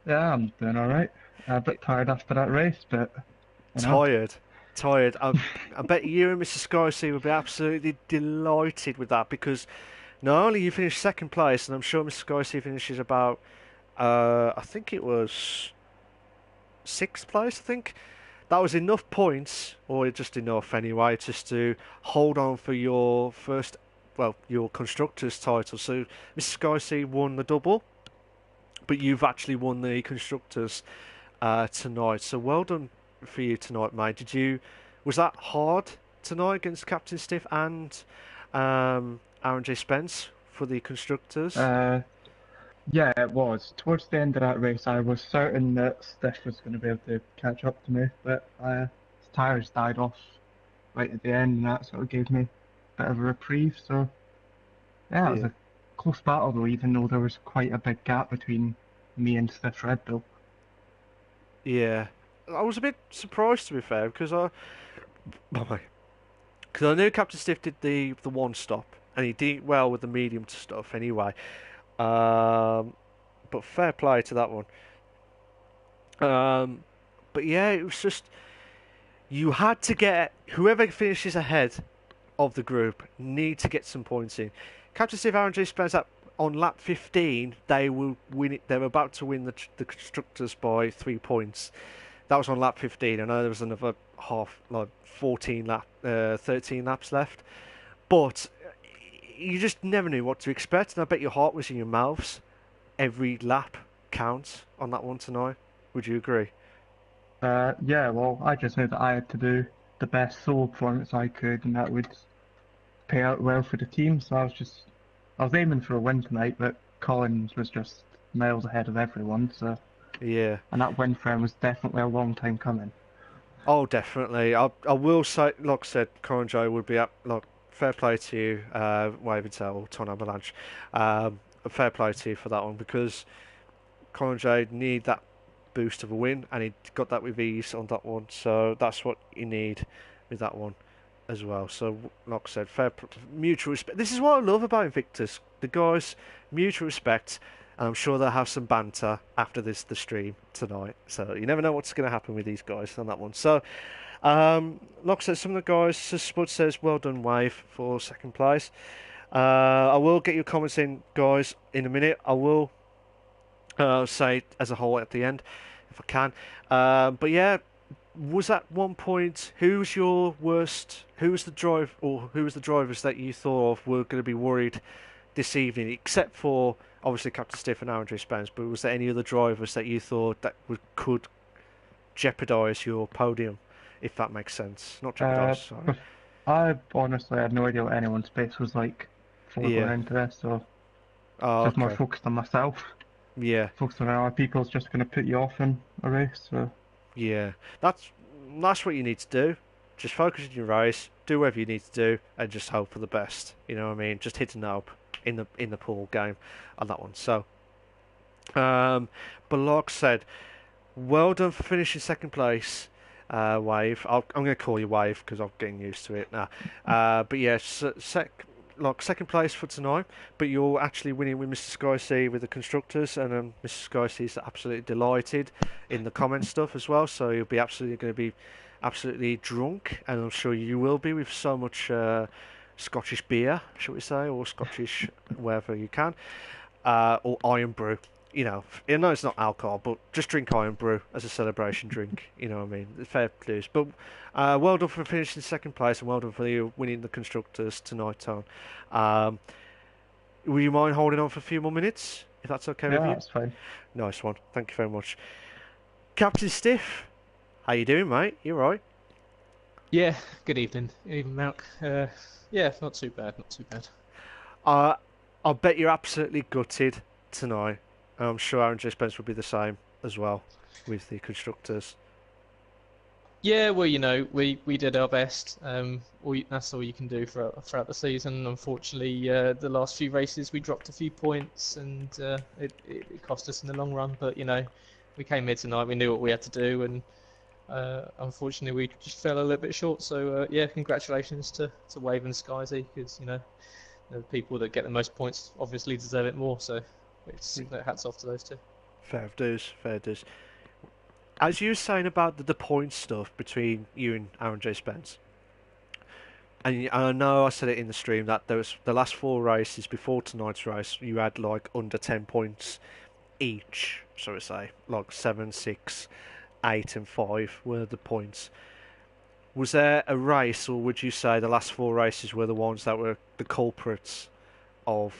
[SPEAKER 3] Yeah, I'm doing all right. A bit tired after that race, but you know,
[SPEAKER 1] Tired, tired. I bet you and Mr. Scorsese would be absolutely delighted with that because not only you finished second place, and I'm sure Mr. Scorsese finishes about, I think it was sixth place. I think that was enough points, or just enough anyway, just to hold on for your first well, your constructors title. So Mr. Sky C won the double, but you've actually won the constructors tonight. So well done for you tonight, mate. Was that hard tonight against Captain Stiff and Aaron J. Spence for the constructors?
[SPEAKER 3] Yeah, it was. Towards the end of that race, I was certain that Steph was going to be able to catch up to me, but his tyres died off right at the end, and that sort of gave me a bit of a reprieve. So, yeah, it was a close battle, though, even though there was quite a big gap between me and Steph Red Bull.
[SPEAKER 1] Yeah, I was a bit surprised, to be fair, because I knew Captain Stiff did the one stop, and he did well with the medium stuff anyway. But fair play to that one. But yeah, it was just you had to get whoever finishes ahead of the group need to get some points in. Captain Steve Aaron J. Spence on lap 15, they will win it. They're about to win the constructors by 3 points. That was on lap 15. I know there was another 13 laps left, but you just never knew what to expect, and I bet your heart was in your mouths. Every lap counts on that one tonight. Would you agree?
[SPEAKER 3] Yeah, well, I just knew that I had to do the best solo performance I could, and that would pay out well for the team. So I was aiming for a win tonight, but Collins was just miles ahead of everyone. So
[SPEAKER 1] yeah,
[SPEAKER 3] and that win for him was definitely a long time coming.
[SPEAKER 1] Oh, definitely. I will say, like I said, Corin Joe would be up. Like, fair play to you, Waving Tail, Ton Avalanche. Fair play to you for that one because Corin Joe need that boost of a win, and he got that with ease on that one. So that's what you need with that one as well. So, like I said, mutual respect. This is what I love about Invictus. The guys, mutual respect. And I'm sure they'll have some banter after the stream tonight. So you never know what's going to happen with these guys on that one. So, like I said, some of the guys, Spud says, well done, Wave, for second place. I will get your comments in, guys, in a minute. I will say as a whole at the end, if I can. But yeah, was that 1 point? Who was your worst? Who was the drivers that you thought of were going to be worried this evening, except for obviously Captain Stiff and Aaron J. Spence, but was there any other drivers that you thought that could jeopardise your podium, if that makes sense? Not jeopardise, sorry.
[SPEAKER 3] I honestly had no idea what anyone's pace was like before going into this, so just more focused on myself.
[SPEAKER 1] Yeah.
[SPEAKER 3] Focused on other people's just going to put you off in a race, so...
[SPEAKER 1] Yeah, that's what you need to do. Just focus on your race, do whatever you need to do, and just hope for the best. You know what I mean? Just hit a nope in the pool game on that one. So, but like I said, well done for finishing second place, Wave. I'm going to call you Wave because I'm getting used to it now. But yeah, second place for tonight. But you're actually winning with Mr. Sky C with the constructors, and Mr. Sky C is absolutely delighted in the comment stuff as well. So you'll be absolutely going to be absolutely drunk, and I'm sure you will be with so much Scottish beer, shall we say, or Scottish wherever you can, or Iron Brew. You know, I know it's not alcohol, but just drink Iron Brew as a celebration drink. You know what I mean? Fair dues. But well done for finishing second place, and well done for you winning the constructors tonight, Tone. Would you mind holding on for a few more minutes, if that's okay with you?
[SPEAKER 3] Yeah, that's fine.
[SPEAKER 1] Nice one. Thank you very much. Captain Stiff, how you doing, mate? You all right?
[SPEAKER 4] Yeah, good evening. Evening, Malk. Yeah, not too bad, not too bad.
[SPEAKER 1] I bet you're absolutely gutted tonight. I'm sure Aaron J. Spence would be the same as well with the constructors.
[SPEAKER 4] Yeah, well, you know, we did our best. That's all you can do throughout the season. Unfortunately, the last few races we dropped a few points, and it cost us in the long run. But you know, we came here tonight. We knew what we had to do, and unfortunately, we just fell a little bit short. So yeah, congratulations to Wave and Skyzy, because you know the people that get the most points obviously deserve it more. So it's hats off to those two.
[SPEAKER 1] Fair dues, fair dues. As you were saying about the point stuff between you and Aaron J. Spence, and I know I said it in the stream that there was the last 4 races before tonight's race, you had like under 10 points each, so to say, like 7, 6, 8 and 5 were the points. Was there a race, or would you say the last 4 races were the ones that were the culprits of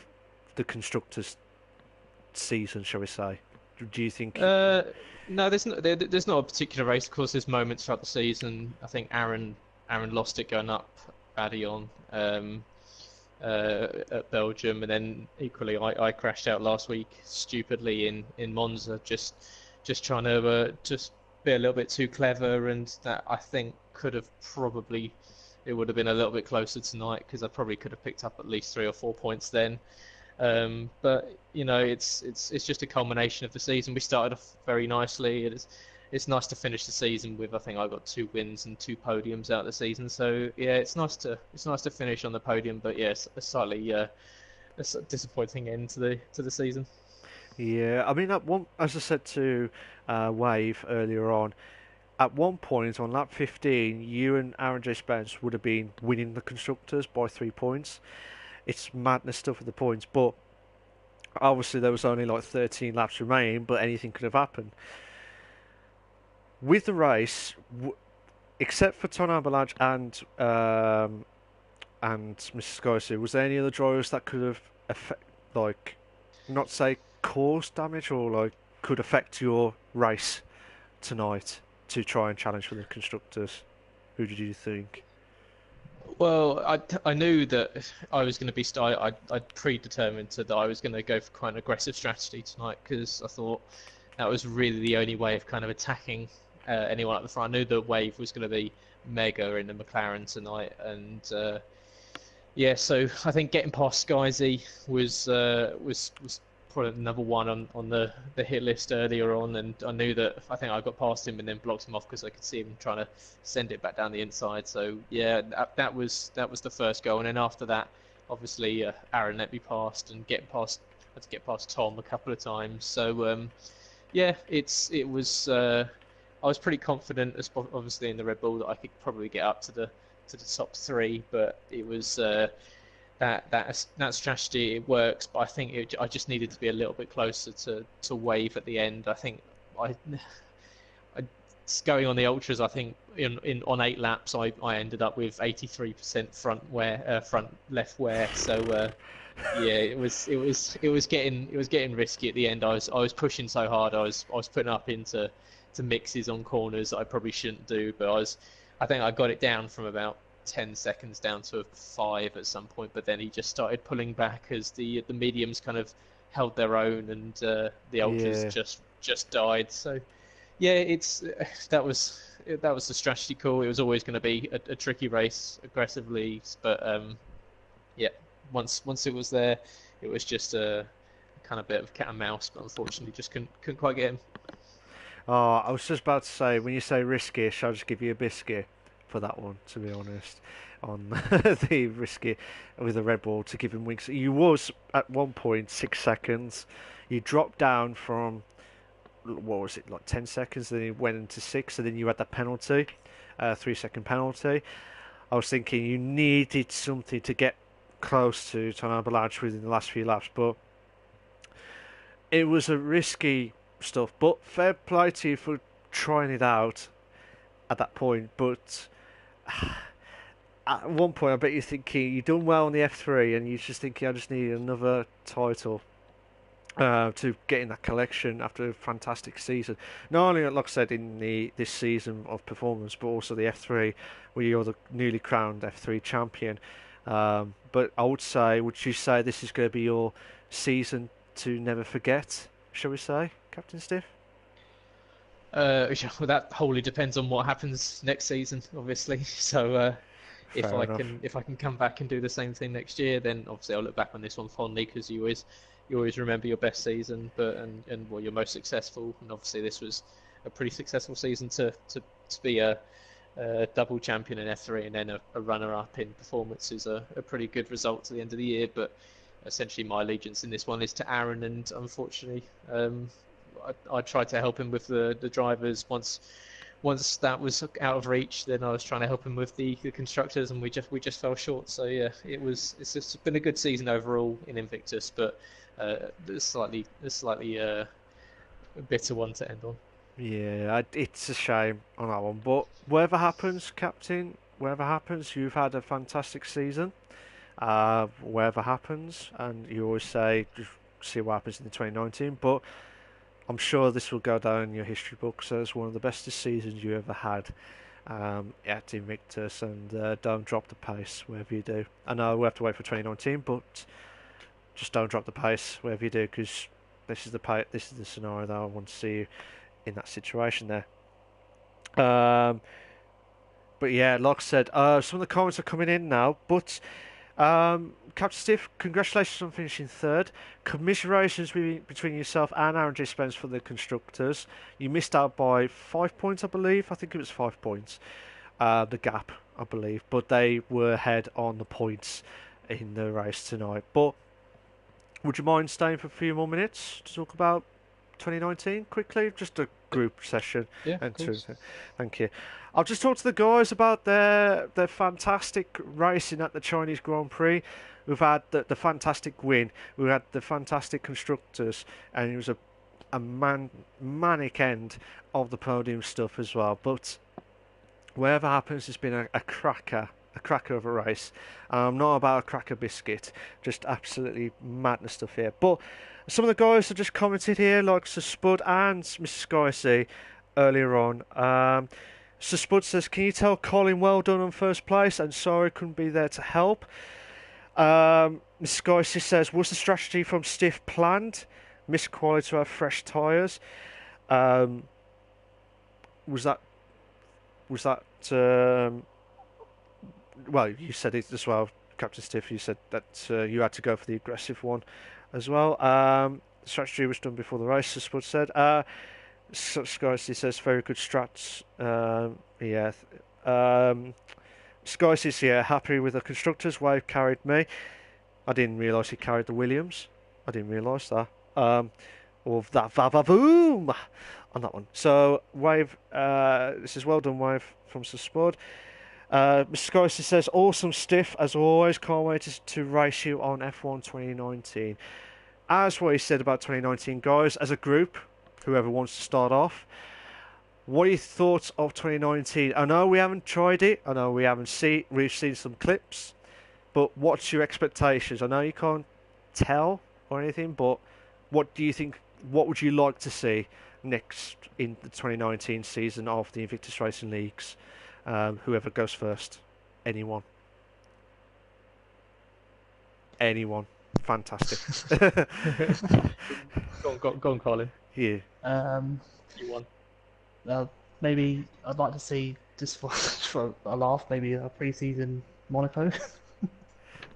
[SPEAKER 1] the constructors' season, shall we say? Do you think?
[SPEAKER 4] Uh, no, there's not a particular race. Of course, there's moments throughout the season. I think Aaron lost it going up Badion at Belgium, and then equally I crashed out last week stupidly in Monza, just trying to just be a little bit too clever, and that I think could have probably it would have been a little bit closer tonight because I probably could have picked up at least 3 or 4 points then. But you know, it's just a culmination of the season. We started off very nicely. It's nice to finish the season with, I think I got 2 wins and 2 podiums out of the season. So yeah, it's nice to finish on the podium. But yes, a slightly disappointing end to the season.
[SPEAKER 1] Yeah, I mean, as I said to Wave earlier on, at one point on lap 15, you and Aaron J. Spence would have been winning the constructors by 3 points. It's madness stuff with the points, but obviously there was only like 13 laps remaining, but anything could have happened. With the race, except for Ton Balaj and Mrs. Scorsese, was there any other drivers that could have not say caused damage, or like could affect your race tonight to try and challenge for the constructors? Who did you think?
[SPEAKER 4] Well, I knew that I was going to be I predetermined that I was going to go for quite an aggressive strategy tonight because I thought that was really the only way of kind of attacking anyone at the front. I knew the wave was going to be mega in the McLaren tonight, and yeah, so I think getting past Skyzy was probably number one on the hit list earlier on, and I knew that I think I got past him and then blocked him off because I could see him trying to send it back down the inside. So yeah, that was the first goal, and then after that, obviously Aaron let me past and had to get past Tom a couple of times. So yeah, it was I was pretty confident, obviously in the Red Bull, that I could probably get up to the top 3, but it was. That strategy, it works, but I think I just needed to be a little bit closer to Wave at the end. I think I going on the ultras. I think on 8 laps, I ended up with 83% front left wear. So yeah, it was getting risky at the end. I was pushing so hard. I was putting up into mixes on corners that I probably shouldn't do, but I think I got it down from about 10 seconds down to 5 at some point, but then he just started pulling back as the mediums kind of held their own, and the ultras just died. So yeah, that was the strategy call. It was always going to be a tricky race aggressively, but yeah, once it was there, it was just a kind of bit of cat and mouse, but unfortunately just couldn't quite get him.
[SPEAKER 1] Oh, I was just about to say, when you say risky, shall I just give you a biscuit for that one, to be honest, on the risky with the Red Bull to give him wings. You was at 1.6 seconds. You dropped down from, what was it, like 10 seconds, then you went into 6, and then you had that penalty, 3-second penalty. I was thinking you needed something to get close to Ton Balaj within the last few laps, but it was a risky stuff. But fair play to you for trying it out at that point. But at one point, I bet you're thinking you've done well on the F3, and you're just thinking, I just need another title to get in that collection after a fantastic season. Not only, like I said, in this season of performance, but also the F3, where you're the newly crowned F3 champion. But would you say this is going to be your season to never forget, shall we say, Captain Steve?
[SPEAKER 4] Well, that wholly depends on what happens next season, obviously. So if I can come back and do the same thing next year, then obviously I'll look back on this one fondly, because you always remember your best season, and your most successful. And obviously this was a pretty successful season to be a double champion in F3 and then a runner-up in performance is a pretty good result to the end of the year. But essentially my allegiance in this one is to Aaron, and unfortunately I tried to help him with the drivers. Once that was out of reach, then I was trying to help him with the constructors, and we just fell short. So yeah, it's just been a good season overall in Invictus, but a slightly bitter one to end on.
[SPEAKER 1] Yeah, it's a shame on that one. But whatever happens, Captain, whatever happens, you've had a fantastic season. Whatever happens, and you always say, just see what happens in the 2019. But I'm sure this will go down in your history books as one of the bestest seasons you ever had at Invictus. And don't drop the pace, wherever you do. I know we have to wait for 2019, but just don't drop the pace, wherever you do, because this is the scenario that I want to see you in that situation there. But yeah, like I said, some of the comments are coming in now. But Captain Steve, congratulations on finishing third. Commiserations between yourself and Aaron J. Spence for the constructors. You missed out by 5 points, I believe. I think it was 5 points. The gap, I believe. But they were ahead on the points in the race tonight. But would you mind staying for a few more minutes to talk about 2019 quickly? Just a group session.
[SPEAKER 4] Yeah,
[SPEAKER 1] and
[SPEAKER 4] of course.
[SPEAKER 1] thank you. I'll just talk to the guys about their fantastic racing at the Chinese Grand Prix. We've had the fantastic win. We've had the fantastic constructors, and it was a manic end of the podium stuff as well. But whatever happens, it's been a cracker of a race. I'm not about a cracker biscuit, just absolutely madness stuff here. But some of the guys have just commented here, like Sir Spud and Mrs. Sky C earlier on. Sir Spud says, can you tell Colin well done on first place, and sorry couldn't be there to help. Mrs. Sky C says, was the strategy from Stiff planned? Miss quality to have fresh tyres. Was that well, you said it as well, Captain Stiff. You said that you had to go for the aggressive one as well. The strategy was done before the race, as Spud said. Skysy says, very good strats. Yeah. Skysy, yeah, happy with the constructors. Wave carried me. I didn't realise he carried the Williams. I didn't realise that. Or that va-va-voom on that one. So, Wave, this is well done, Wave, from Sir Spud. Mr. Skysy says, awesome Stiff, as always. Can't wait to race you on F1 2019. As what he said about 2019, guys, as a group, whoever wants to start off, what are your thoughts of 2019? I know we haven't tried it. I know we've seen some clips, but what's your expectations? I know you can't tell or anything, but what do you think? What would you like to see next in the 2019 season of the Invictus Racing Leagues? Whoever goes first. Anyone. Fantastic.
[SPEAKER 4] Go on, Colin.
[SPEAKER 1] Yeah.
[SPEAKER 4] You won.
[SPEAKER 2] Maybe I'd like to see, just for a laugh, maybe a pre-season Monaco.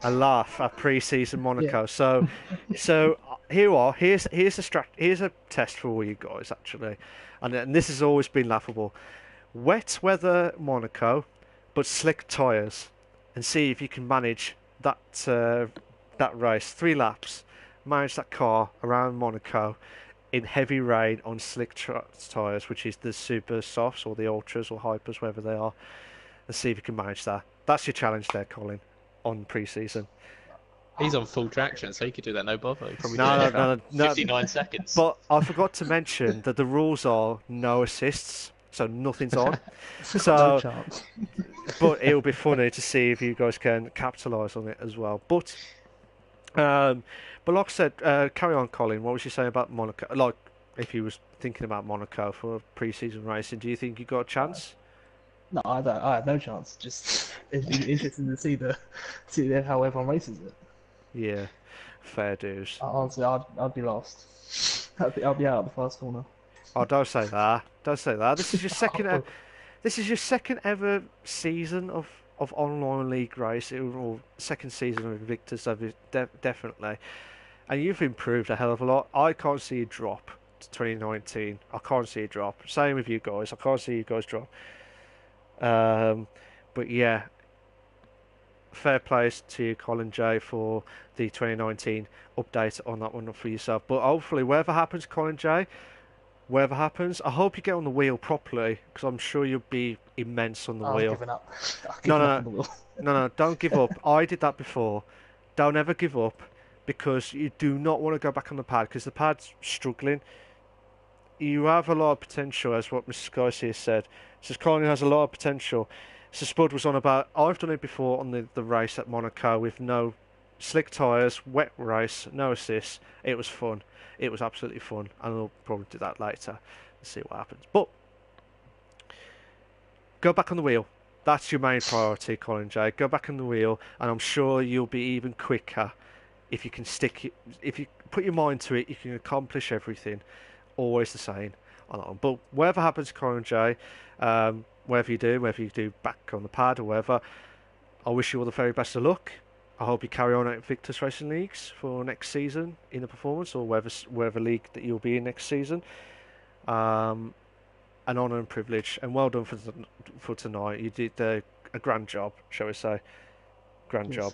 [SPEAKER 1] A laugh at pre-season Monaco.
[SPEAKER 2] Yeah.
[SPEAKER 1] So here you are. Here's a test for all you guys actually, and this has always been laughable. Wet weather Monaco, but slick tyres, and see if you can manage that race. 3 laps, manage that car around Monaco in heavy rain on slick tyres, which is the super softs or the ultras or hypers, wherever they are, and see if you can manage that. That's your challenge there, Colin, on pre-season.
[SPEAKER 4] He's on full traction, so he could do that no bother.
[SPEAKER 1] No,
[SPEAKER 4] 59 seconds.
[SPEAKER 1] But I forgot to mention that the rules are no assists. So nothing's on.
[SPEAKER 2] No chance.
[SPEAKER 1] But it'll be funny to see if you guys can capitalise on it as well. But like I said, carry on, Colin. What was you saying about Monaco? Like, if you was thinking about Monaco for pre-season racing, do you think you got a chance?
[SPEAKER 2] No, I don't. I have no chance. Just it'd be interesting to see how everyone races it.
[SPEAKER 1] Yeah, fair dues.
[SPEAKER 2] Honestly, I'd be lost. I'll be out of the first corner.
[SPEAKER 1] Oh, don't say that. Don't say that. This is your second. This is your second ever season of online league racing, or second season of Invictus, definitely. And you've improved a hell of a lot. I can't see a drop to 2019. I can't see a drop. Same with you guys. I can't see you guys drop. But yeah, fair play to you, Colin J, for the 2019 update on that one for yourself. But hopefully, whatever happens, Colin J, whatever happens, I hope you get on the wheel properly, because I'm sure you'll be immense on the wheel.
[SPEAKER 2] Giving up.
[SPEAKER 1] No, don't give up. I did that before. Don't ever give up, because you do not want to go back on the pad, because the pad's struggling. you have a lot of potential, as what Mrs. Garcia said. Says Colin has a lot of potential. So Spud was on about, I've done it before on the race at Monaco with no slick tyres, wet race, no assists. It was fun. It was absolutely fun, and I'll probably do that later and see what happens. But go back on the wheel. That's your main priority, Colin J. Go back on the wheel, and I'm sure you'll be even quicker if you can if you put your mind to it. You can accomplish everything. Always the same on that one. But whatever happens, Colin J, whatever you do back on the pad or whatever, I wish you all the very best of luck. I hope you carry on at Invictus Racing Leagues for next season in the performance, or wherever league that you'll be in next season. An honour and privilege, and well done for tonight. You did a grand job, shall we say? Grand job.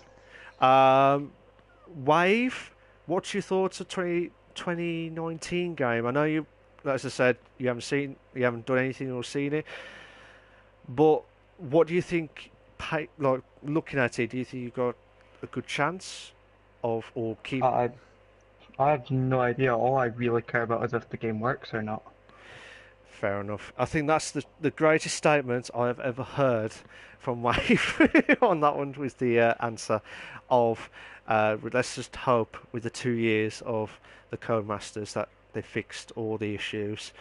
[SPEAKER 1] Wave, what's your thoughts of 2019 game? I know you, as I said, you haven't done anything or seen it, but what do you think? Like, looking at it, do you think you've got a good chance of, or keep?
[SPEAKER 3] I have no idea. All I really care about is if the game works or not.
[SPEAKER 1] Fair enough. I think that's the greatest statement I have ever heard from Wave on that one, with the answer of let's just hope with the 2 years of the Codemasters that they fixed all the issues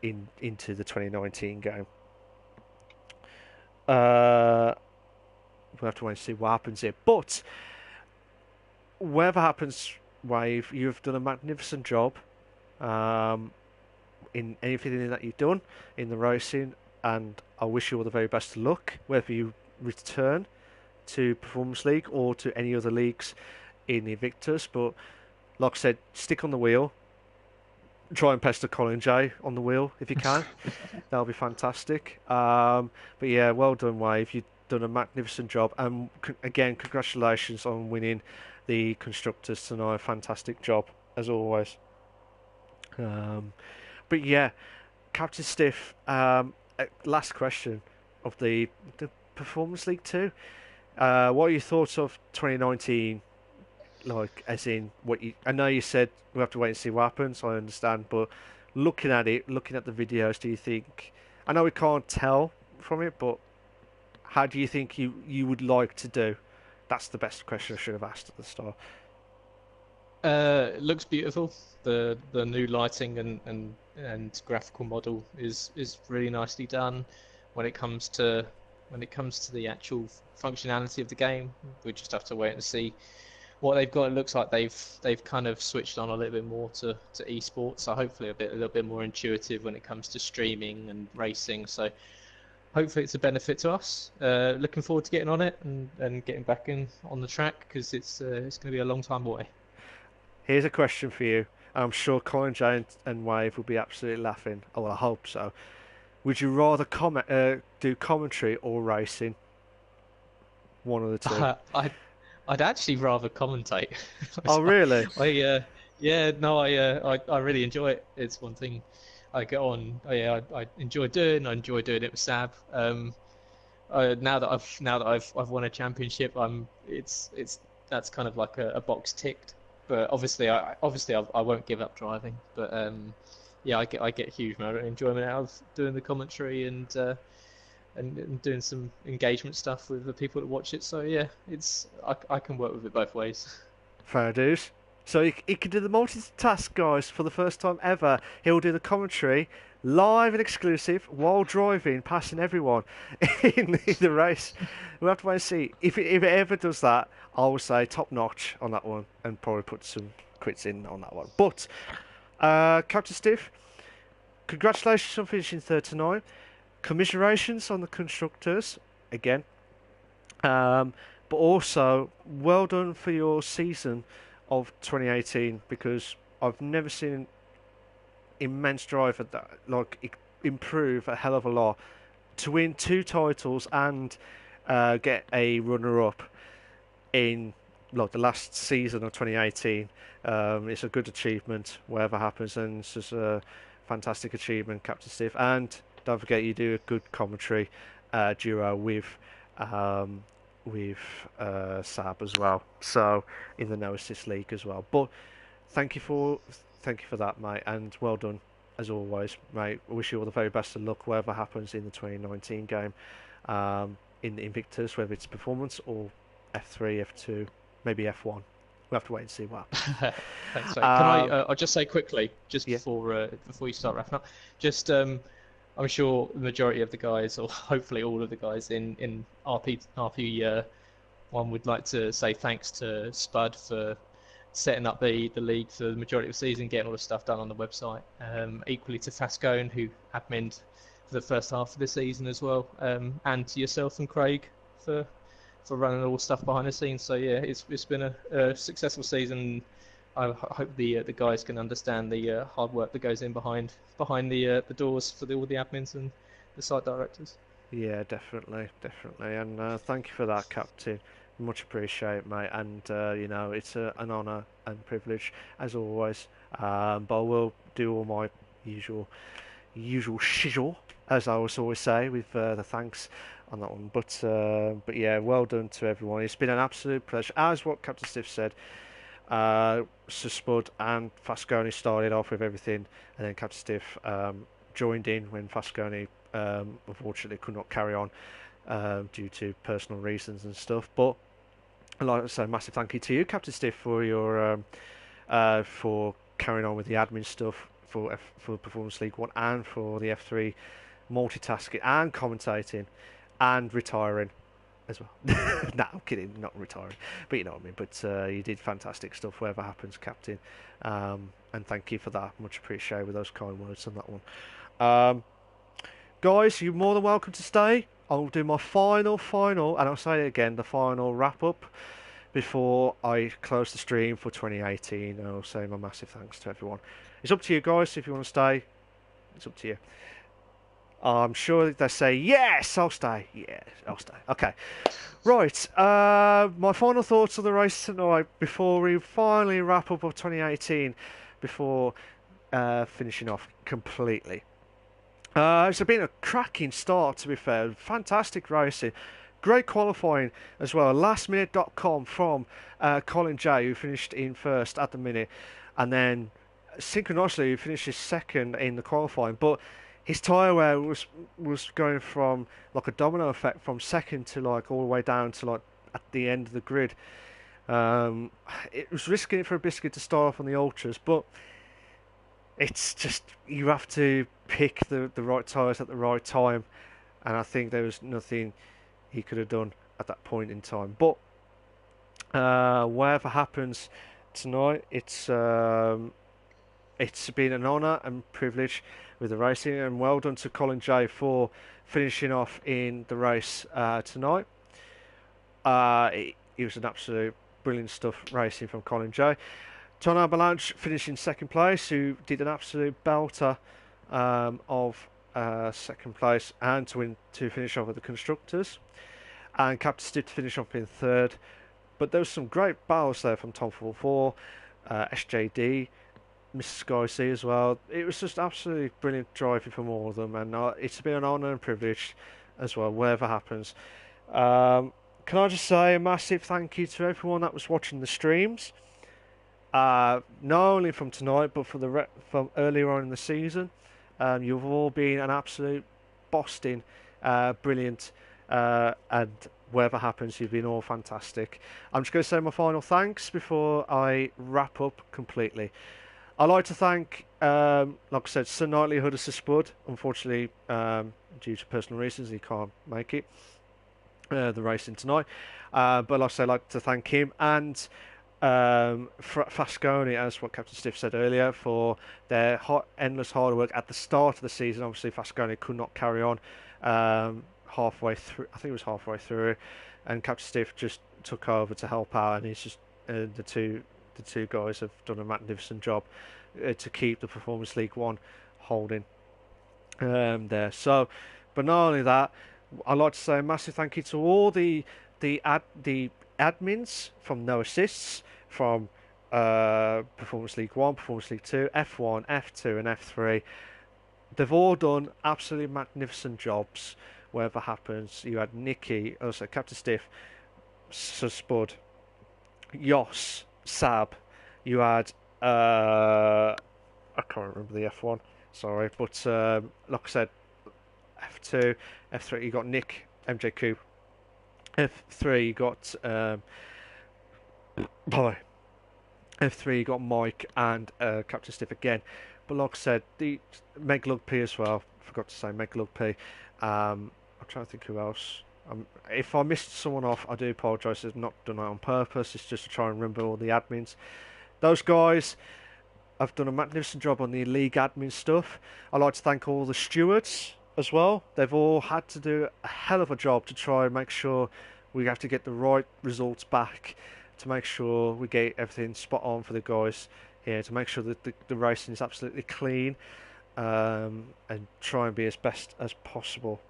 [SPEAKER 1] into the 2019 game. We'll have to wait and see what happens here. But whatever happens, Wave, you've done a magnificent job. In anything that you've done in the racing, and I wish you all the very best of luck, whether you return to Performance League or to any other leagues in the Invictus. But like I said, stick on the wheel, try and pester Colin J on the wheel if you can. That'll be fantastic. But yeah, well done, Wave. You've done a magnificent job, and again, congratulations on winning the Constructors tonight. Fantastic job as always. But yeah, Captain Stiff, last question of the Performance League 2. What are your thoughts of 2019? Like, as in, I know you said we have to wait and see what happens, I understand, but looking at the videos, do you think, I know we can't tell from it, but how do you think you would like to do? That's the best question I should have asked at the start.
[SPEAKER 4] It looks beautiful. The new lighting and graphical model is really nicely done. When it comes to the actual functionality of the game, we just have to wait and see what they've got. It looks like they've kind of switched on a little bit more to esports, so hopefully a little bit more intuitive when it comes to streaming and racing. So hopefully it's a benefit to us. Looking forward to getting on it and getting back on the track, because it's going to be a long time away.
[SPEAKER 1] Here's a question for you. I'm sure Colin J and Wave will be absolutely laughing. Oh, well, I hope so. Would you rather do commentary or racing? One of the two.
[SPEAKER 4] I'd actually rather commentate.
[SPEAKER 1] Oh, really?
[SPEAKER 4] I really enjoy it. It's one thing I get on. I enjoy doing. I enjoy doing it with Sab. Now that I've won a championship, that's kind of like a box ticked. But obviously I won't give up driving. But I get huge amount of enjoyment out of doing the commentary and doing some engagement stuff with the people that watch it. So yeah, I can work with it both ways.
[SPEAKER 1] Fair dues. So he can do the multitask, guys, for the first time ever. He'll do the commentary live and exclusive while driving, passing everyone in the race. We'll have to wait and see. If it ever does that, I will say top notch on that one, and probably put some quits in on that one. But Captain Stiff, congratulations on finishing third tonight. Commiserations on the Constructors again. But also, well done for your season of 2018, because I've never seen an immense driver that improve a hell of a lot to win 2 titles and get a runner-up in the last season of 2018. It's a good achievement, whatever happens, and it's just a fantastic achievement, Captain Steve. And don't forget, you do a good commentary duo with Sab as well, so in the No Assist League as well. But thank you for thank you for that, mate, and well done as always, mate. I wish you all the very best of luck, whatever happens in the 2019 game, in the Invictus, whether it's performance or F3, F2, maybe F1. We'll have to wait and see what happens.
[SPEAKER 4] Thanks, mate. Can I? I'll just say quickly, just
[SPEAKER 1] Yeah.
[SPEAKER 4] before you start wrapping up, just I'm sure the majority of the guys, or hopefully all of the guys in RP one would like to say thanks to Spud for setting up the league for the majority of the season, getting all the stuff done on the website. Equally to Fascone, who adminned for the first half of the season as well, and to yourself and Craig for running all the stuff behind the scenes. So yeah, it's been a successful season. I hope the guys can understand the hard work that goes in behind the doors for all the admins and the site directors.
[SPEAKER 1] Yeah, definitely, and thank you for that, Captain. Much appreciated, mate. And it's an honour and privilege as always. But I will do all my usual shizzle, as I always say, with the thanks on that one. But yeah, well done to everyone. It's been an absolute pleasure. As what Captain Stiff said, Spud and Fascone started off with everything, and then Captain Stiff joined in when Fascone unfortunately could not carry on due to personal reasons and stuff. But I'd like to say a massive thank you to you, Captain Stiff, for your for carrying on with the admin stuff for Performance League 1 and for the F3 multitasking and commentating and retiring as well. No, I'm kidding, not retiring, but you know what I mean. But you did fantastic stuff, whatever happens, Captain. And thank you for that. Much appreciated with those kind words on that one. Guys, you're more than welcome to stay. I'll do my final, and I'll say it again, the final wrap-up before I close the stream for 2018. And I'll say my massive thanks to everyone. It's up to you guys if you want to stay. It's up to you. I'm sure they say, yes, I'll stay. Yeah, I'll stay. Okay. Right. My final thoughts of the race tonight before we finally wrap up of 2018, before finishing off completely. It's been a cracking start, to be fair. Fantastic racing. Great qualifying as well. Lastminute.com from Colin J, who finished in first at the minute. And then synchronously, he finishes second in the qualifying. But his tyre wear was going from like a domino effect from second to like all the way down to like at the end of the grid. It was risking it for a biscuit to start off on the ultras, but it's just you have to pick the right tyres at the right time, and I think there was nothing he could have done at that point in time. But whatever happens tonight, it's been an honour and privilege with the racing, and well done to Colin J for finishing off in the race tonight. It was an absolute brilliant stuff racing from Colin J. Ton Avalanche finishing second place, who did an absolute belter of second place, and to finish off with the constructors, and Captain Stiff to finish off in third. But there was some great battles there from Tom 44, SJD, Mr. Sky C as well. It was just absolutely brilliant driving from all of them, and it's been an honour and privilege as well, whatever happens. Can I just say a massive thank you to everyone that was watching the streams, not only from tonight but from earlier on in the season. You've all been an absolute Boston, brilliant, and whatever happens, you've been all fantastic. I'm just going to say my final thanks before I wrap up completely. I'd like to thank, like I said, Sir Knightley Huddersfield Spud. Unfortunately, due to personal reasons, he can't make it, the racing tonight. But like I say, I'd like to thank him and Fascone, as what Captain Stiff said earlier, for their endless hard work at the start of the season. Obviously, Fascone could not carry on halfway through. I think it was halfway through, and Captain Stiff just took over to help out, and he's just the two guys have done a magnificent job to keep the Performance League 1 holding there. So, but not only that, I'd like to say a massive thank you to all the admins from No Assists, from Performance League 1, Performance League 2, F1, F2 and F3. They've all done absolutely magnificent jobs, whatever happens. You had Nicky, also Captain Stiff, Spud, Yoss, Sab. You had I can't remember the F1. Sorry, but like I said, F2, F3 you got Nick, MJ Coupe. F3 you got boy. F3 you got Mike and Captain Stiff again. But like I said, the Meg Lugby as well. Forgot to say Meg Lugby. I'm trying to think who else. If I missed someone off, I do apologise. I've not done that on purpose. It's just to try and remember all the admins. Those guys have done a magnificent job on the league admin stuff. I'd like to thank all the stewards as well. They've all had to do a hell of a job to try and make sure we have to get the right results back, to make sure we get everything spot on for the guys here, to make sure that the racing is absolutely clean, and try and be as best as possible.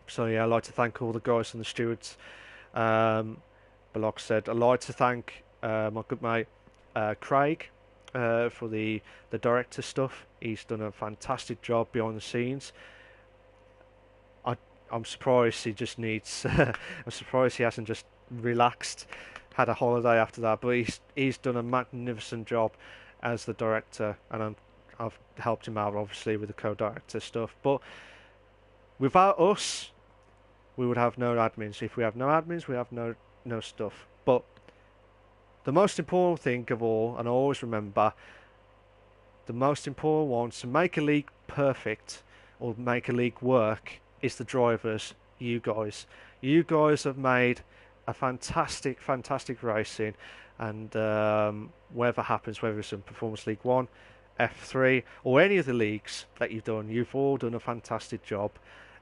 [SPEAKER 1] So yeah, I'd like to thank all the guys and the stewards. But like I said, I'd like to thank my good mate Craig for the director stuff. He's done a fantastic job behind the scenes. I'm surprised he just needs. I'm surprised he hasn't just relaxed, had a holiday after that. But he's done a magnificent job as the director, and I've helped him out obviously with the co-director stuff. But without us, we would have no admins. If we have no admins, we have no stuff. But the most important thing of all, and I always remember, the most important one to make a league perfect or make a league work is the drivers, you guys. You guys have made a fantastic racing, and whatever happens, whether it's in Performance League 1, F3, or any of the leagues that you've all done a fantastic job,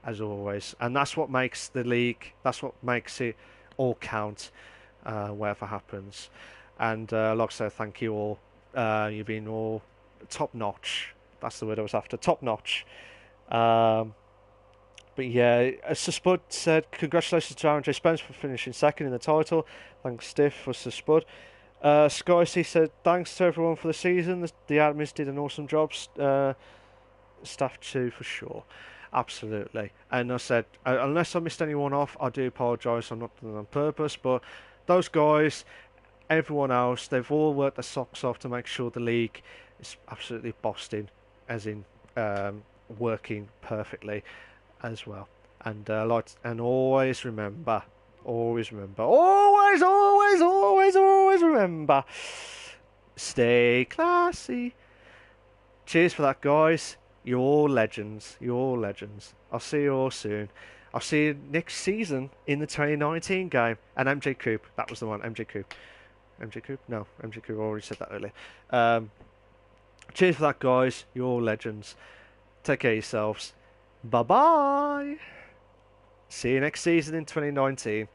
[SPEAKER 1] as always. And that's what makes the league, that's what makes it all count, whatever happens. And like I said, thank you all. You've been all top notch. That's the word I was after, top notch. But yeah, as Sir Spud said, congratulations to Aaron J. Spence for finishing second in the title. Thanks, Stiff, for Sir Spud. Sky C said, thanks to everyone for the season. The admins did an awesome job. Staff too, for sure. Absolutely. And I said, unless I missed anyone off, I do apologise. I'm not doing it on purpose. But those guys, everyone else, they've all worked their socks off to make sure the league is absolutely bossed in, as in working perfectly as well. And always remember, always remember, stay classy. Cheers for that, guys. You're all legends. I'll see you all soon. I'll see you next season in the 2019 game. And MJ Coupe, that was the one. MJ Coupe. No, MJ Coupe. I already said that earlier. Cheers for that, guys. You're all legends. Take care of yourselves. Bye bye. See you next season in 2019.